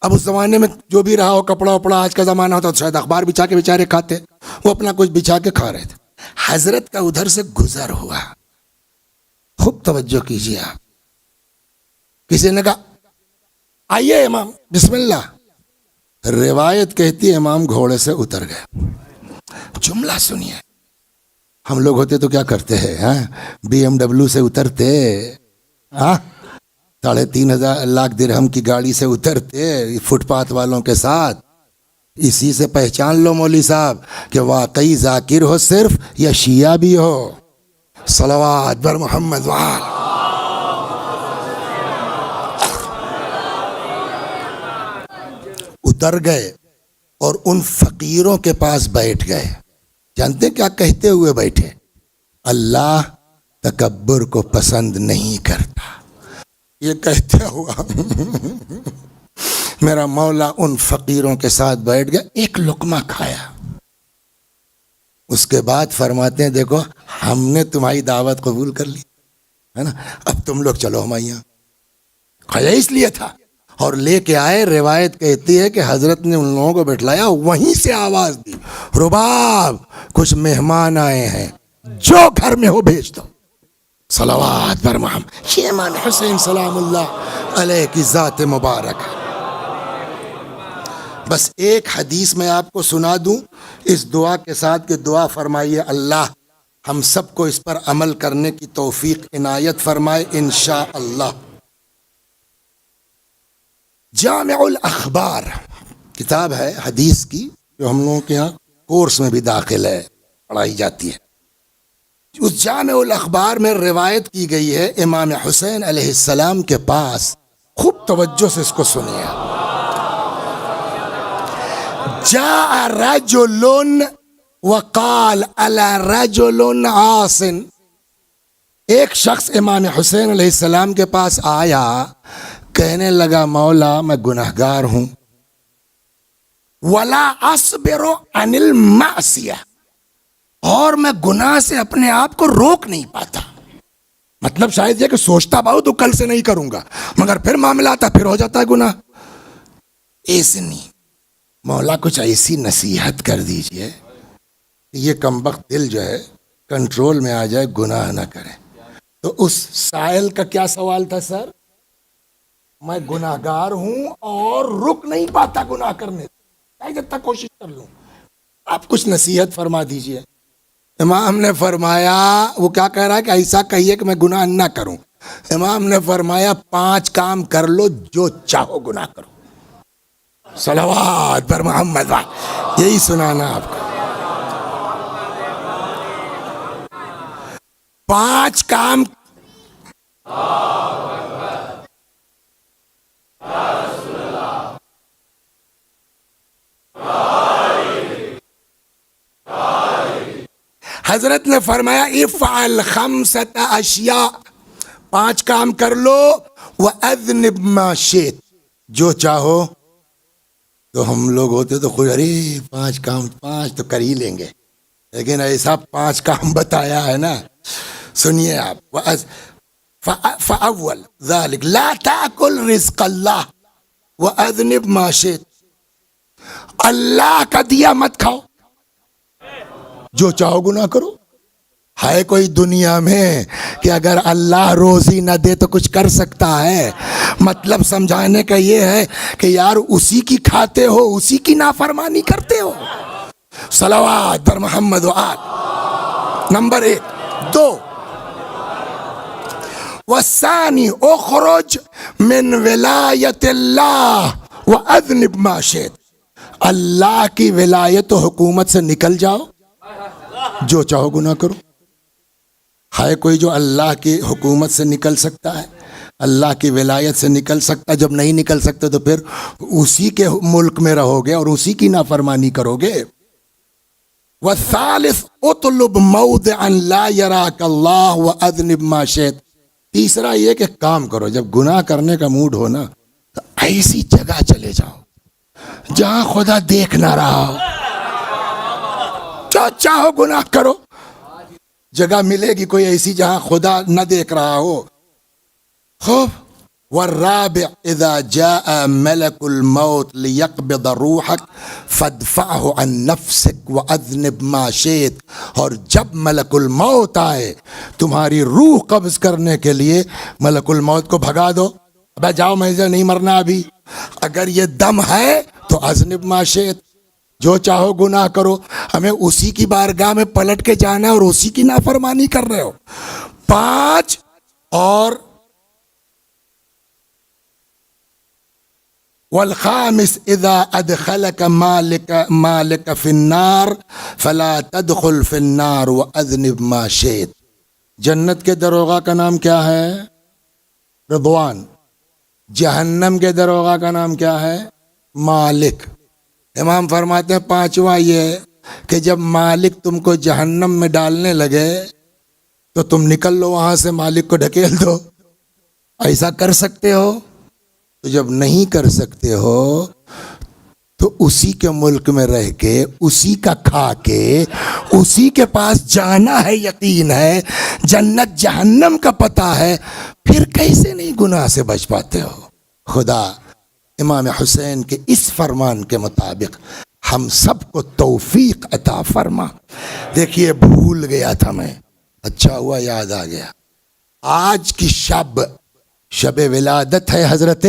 [SPEAKER 1] اب اس زمانے میں جو بھی رہا ہو، کپڑا وپڑا، آج کا زمانہ ہوتا تو شاید اخبار بچھا کے بیچارے کھاتے، وہ اپنا کچھ بچھا کے کھا رہے تھے۔ حضرت کا ادھر سے گزر ہوا، خوب توجہ کیجیے آپ۔ کسی نے کہا آئیے امام بسم اللہ، روایت کہتی ہے امام گھوڑے سے اتر گئے۔ جملہ سنیے، ہم لوگ ہوتے تو کیا کرتے ہیں؟ بی ایم ڈبلیو سے اترتے، 3.5 لاکھ درہم کی گاڑی سے اترتے فٹ پاتھ والوں کے ساتھ۔ اسی سے پہچان لو مولوی صاحب کہ واقعی ذاکر ہو صرف یا شیعہ بھی ہو۔ صلوات بر محمد وآل۔ اتر گئے اور ان فقیروں کے پاس بیٹھ گئے۔ جانتے کیا کہتے ہوئے بیٹھے؟ اللہ تکبر کو پسند نہیں کرتا۔ یہ کہتے ہوا میرا مولا ان فقیروں کے ساتھ بیٹھ گیا، ایک لقمہ کھایا۔ اس کے بعد فرماتے ہیں دیکھو ہم نے تمہاری دعوت قبول کر لی ہے نا، اب تم لوگ چلو ہمارے یہاں۔ کھایا اس لیے تھا اور لے کے آئے۔ روایت کہتی ہے کہ حضرت نے ان لوگوں کو بٹھلایا، وہیں سے آواز دی رباب کچھ مہمان آئے ہیں، جو گھر میں ہو بھیج دو۔ صلوات بر محمد۔ یہ امام حسین سلام اللہ علیہ کی ذات مبارک ہے۔ بس ایک حدیث میں آپ کو سنا دوں اس دعا کے ساتھ کہ دعا فرمائیے اللہ ہم سب کو اس پر عمل کرنے کی توفیق عنایت فرمائے انشاءاللہ۔ جامع الاخبار کتاب ہے حدیث کی، جو ہم لوگوں کے ہاں کورس میں بھی داخل ہے، پڑھائی جاتی ہے۔ اس جامع الاخبار میں روایت کی گئی ہے امام حسین علیہ السلام کے پاس، خوب توجہ سے اس کو سنیے، جاء رجل وقال الا رجل عاص، ایک شخص امام حسین علیہ السلام کے پاس آیا، کہنے لگا مولا میں گنہگار ہوں، ولا اصبر عن المعصیہ، اور میں گناہ سے اپنے آپ کو روک نہیں پاتا، مطلب شاید یہ کہ سوچتا باؤ تو کل سے نہیں کروں گا، مگر پھر معاملہ آتا پھر ہو جاتا ہے گناہ، ایسے نہیں، مولا کچھ ایسی نصیحت کر دیجئے یہ کمبخت دل جو ہے کنٹرول میں آ جائے، گناہ نہ کرے۔ تو اس سائل کا کیا سوال تھا؟ سر میں گناہگار ہوں اور رک نہیں پاتا گناہ کرنے، جب تک کوشش کر لوں، آپ کچھ نصیحت فرما دیجئے۔ امام نے فرمایا، وہ کیا کہہ رہا ہے کہ ایسا کہیے کہ میں گناہ نہ کروں، امام نے فرمایا 5 کام کر لو جو چاہو گناہ کرو، صلوات پر محمد، یہی سنانا آپ کو، 5 کام۔ حضرت نے فرمایا افعل 5 اشیاء، 5 کام کر لو، وَأَذْنِبْ مَا شِئْتَ، جو چاہو۔ تو ہم لوگ ہوتے تو کوئی ارے 5 کام، 5 تو کر ہی لیں گے، لیکن ایسا 5 کام بتایا ہے نا، سنیے آپ، فَأَوَّلْ ذَلِكَ لَا تَأْكُلْ رِزْقَ اللَّهِ وَأَذْنِبْ مَا شِئْتَ، اللہ کا دیا مت کھاؤ، جو چاہو گناہ کرو۔ ہے کوئی دنیا میں کہ اگر اللہ روزی نہ دے تو کچھ کر سکتا ہے؟ مطلب سمجھانے کا یہ ہے کہ یار اسی کی کھاتے ہو، اسی کی نافرمانی کرتے ہو، صلوات پر محمد و آل۔ نمبر 1۔ 2، والثانی اخرج من ولایت اللہ واذنب ما شئت، اللہ کی ولایت و حکومت سے نکل جاؤ، جو چاہو گناہ کرو۔ ہے کوئی جو اللہ کی حکومت سے نکل سکتا ہے، اللہ کی ولایت سے نکل سکتا ہے؟ جب نہیں نکل سکتے تو پھر اسی کے ملک میں رہو گے اور اسی کی نافرمانی کرو گے۔ والثالث اطلب موضعا لا يراك اللہ واذنب ما شئت، تیسرا یہ کہ کام کرو، جب گناہ کرنے کا موڈ ہو نا تو ایسی جگہ چلے جاؤ جہاں خدا دیکھ نہ رہا ہو، جو چاہو گناہ کرو، جگہ ملے گی کوئی ایسی جہاں خدا نہ دیکھ رہا ہو۔ خوب۔ والرابع اذا جاء ملک الموت لیقبض روحک فادفعه عن نفسک واذنب ما شئت، اور جب ملک الموت آئے تمہاری روح قبض کرنے کے لیے، ملک الموت کو بھگا دو، ابے جاؤ، مجھے نہیں مرنا ابھی، اگر یہ دم ہے تو اذنب ما شئت، جو چاہو گناہ کرو۔ ہمیں اسی کی بارگاہ میں پلٹ کے جانا ہے اور اسی کی نافرمانی کر رہے ہو۔ 5 اور والخامس اذا ادخلك مالك في النار فلا تدخل في النار واذنب ما شئت، جنت کے دروغہ کا نام کیا ہے؟ رضوان۔ جہنم کے دروغہ کا نام کیا ہے؟ مالک۔ امام فرماتے ہیں 5واں یہ کہ جب مالک تم کو جہنم میں ڈالنے لگے تو تم نکل لو وہاں سے، مالک کو ڈھکیل دو۔ ایسا کر سکتے ہو؟ تو جب نہیں کر سکتے ہو تو اسی کے ملک میں رہ کے، اسی کا کھا کے، اسی کے پاس جانا ہے، یقین ہے، جنت جہنم کا پتہ ہے، پھر کیسے نہیں گناہ سے بچ پاتے ہو؟ خدا امام حسین کے اس فرمان کے مطابق ہم سب کو توفیق عطا فرما۔ دیکھیے بھول گیا تھا میں، اچھا ہوا یاد آ گیا، آج کی شب ولادت ہے حضرت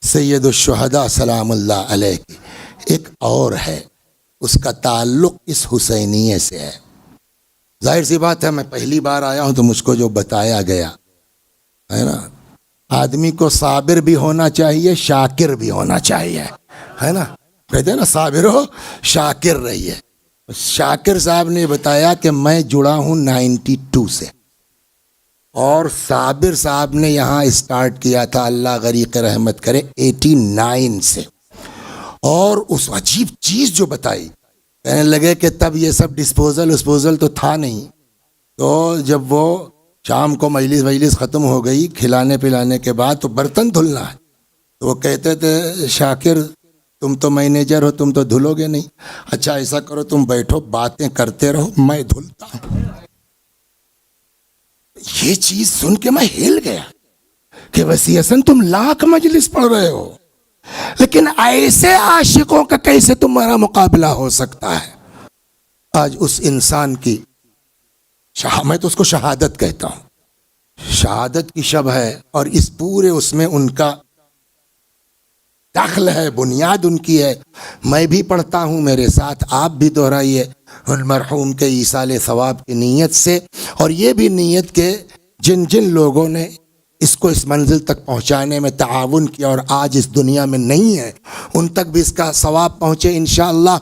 [SPEAKER 1] سید الشہداء سلام اللہ علیہ کی، ایک اور ہے، اس کا تعلق اس حسینیے سے ہے۔ ظاہر سی بات ہے میں پہلی بار آیا ہوں تو مجھ کو جو بتایا گیا ہے نا، آدمی کو صابر بھی ہونا چاہیے، شاکر بھی ہونا چاہیے، ہے نا، کہتے ہیں نا صابر ہو شاکر رہیے۔ شاکر صاحب نے بتایا کہ میں جڑا ہوں 92 سے، اور صابر صاحب نے یہاں اسٹارٹ کیا تھا اللہ غریق رحمت کرے 89 سے، اور اس عجیب چیز جو بتائی، کہنے لگے کہ تب یہ سب ڈسپوزل تو تھا نہیں، تو جب وہ شام کو مجلس ختم ہو گئی کھلانے پلانے کے بعد تو برتن دھلنا ہے، تو وہ کہتے تھے شاکر تم تو مینیجر ہو، تم تو دھلو گے نہیں، اچھا ایسا کرو تم بیٹھو باتیں کرتے رہو میں دھلتا ہوں۔ یہ چیز سن کے میں ہل گیا کہ وسیع حسن تم لاکھ مجلس پڑھ رہے ہو، لیکن ایسے عاشقوں کا کیسے تمہارا مقابلہ ہو سکتا ہے؟ آج اس انسان کی میں تو اس کو شہادت کہتا ہوں، شہادت کی شب ہے، اور اس پورے اس میں ان کا دخل ہے، بنیاد ان کی ہے۔ میں بھی پڑھتا ہوں، میرے ساتھ آپ بھی دہرائیے المرحوم کے ایصال ثواب کی نیت سے، اور یہ بھی نیت کہ جن جن لوگوں نے اس کو اس منزل تک پہنچانے میں تعاون کیا اور آج اس دنیا میں نہیں ہے، ان تک بھی اس کا ثواب پہنچے انشاءاللہ۔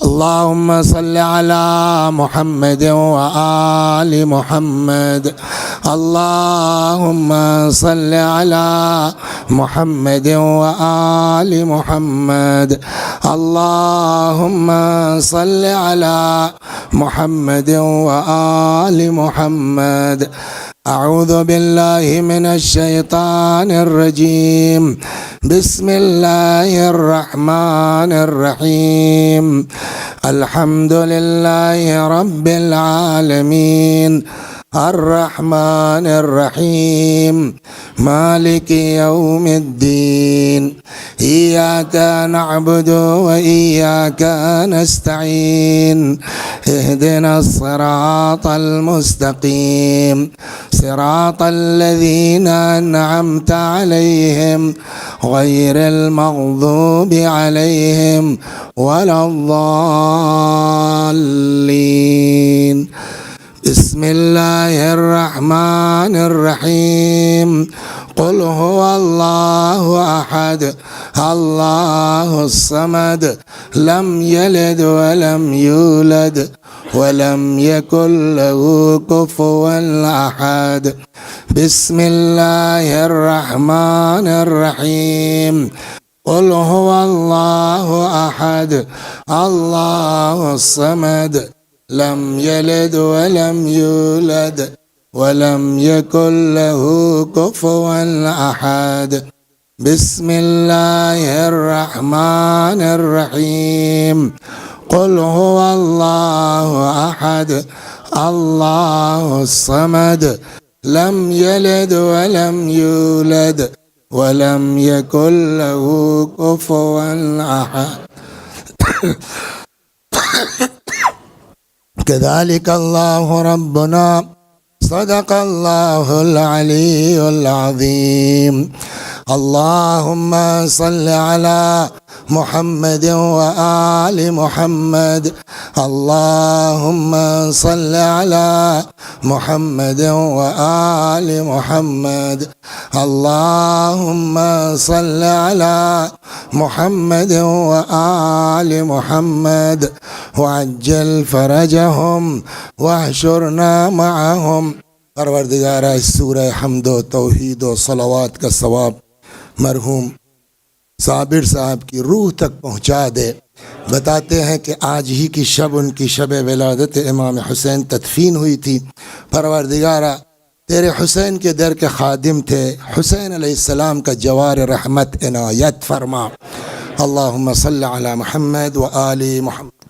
[SPEAKER 1] اللہم صلی علی محمد و آل محمد، اللہم صلی علی محمد و آل محمد، اللہم صلی علی محمد و آل محمد۔ اعوذ باللہ من الشیطان الرجیم، بسم اللہ الرحمن الرحیم، الحمد للہ رب العالمین، الرحمن الرحیم، مالک یوم الدین، ایاک نعبد و ایاک نستعین، اہدنا الصراط المستقیم، صراط الذین انعمت علیہم غیر المغضوب علیہم ولا الضالین۔ بسم اللہ الرحمن الرحیم، قل هو اللہ احد اللہ الصمد، لم یلد ولم یولد ولم یکن له کفوا احد۔ بسم اللہ الرحمن الرحیم، قل هو اللہ احد اللہ الصمد، لم یلد ولم یولد ولم یکن له کفوا احد۔ بسم اللہ الرحمن الرحیم، قل هو اللہ احد اللہ الصمد، لم یلد ولم یولد ولم یکن له کفوا احد۔ كذلك الله ربنا صدق الله العلي العظيم۔ اللهم صل على محمد وآل محمد، اللهم صل على محمد وآل محمد، اللهم صل على محمد وآل محمد، وعجل فرجهم واحشرنا معهم۔ پروردگارہ اس سورہ حمد و توحید و صلوات کا ثواب مرحوم صابر صاحب کی روح تک پہنچا دے۔ بتاتے ہیں کہ آج ہی کی شب ان کی شب ولادت امام حسین تدفین ہوئی تھی۔ پروردگارہ تیرے حسین کے در کے خادم تھے، حسین علیہ السلام کا جوار رحمت عنایت فرما۔ اللہم صلی علی محمد و آل محمد۔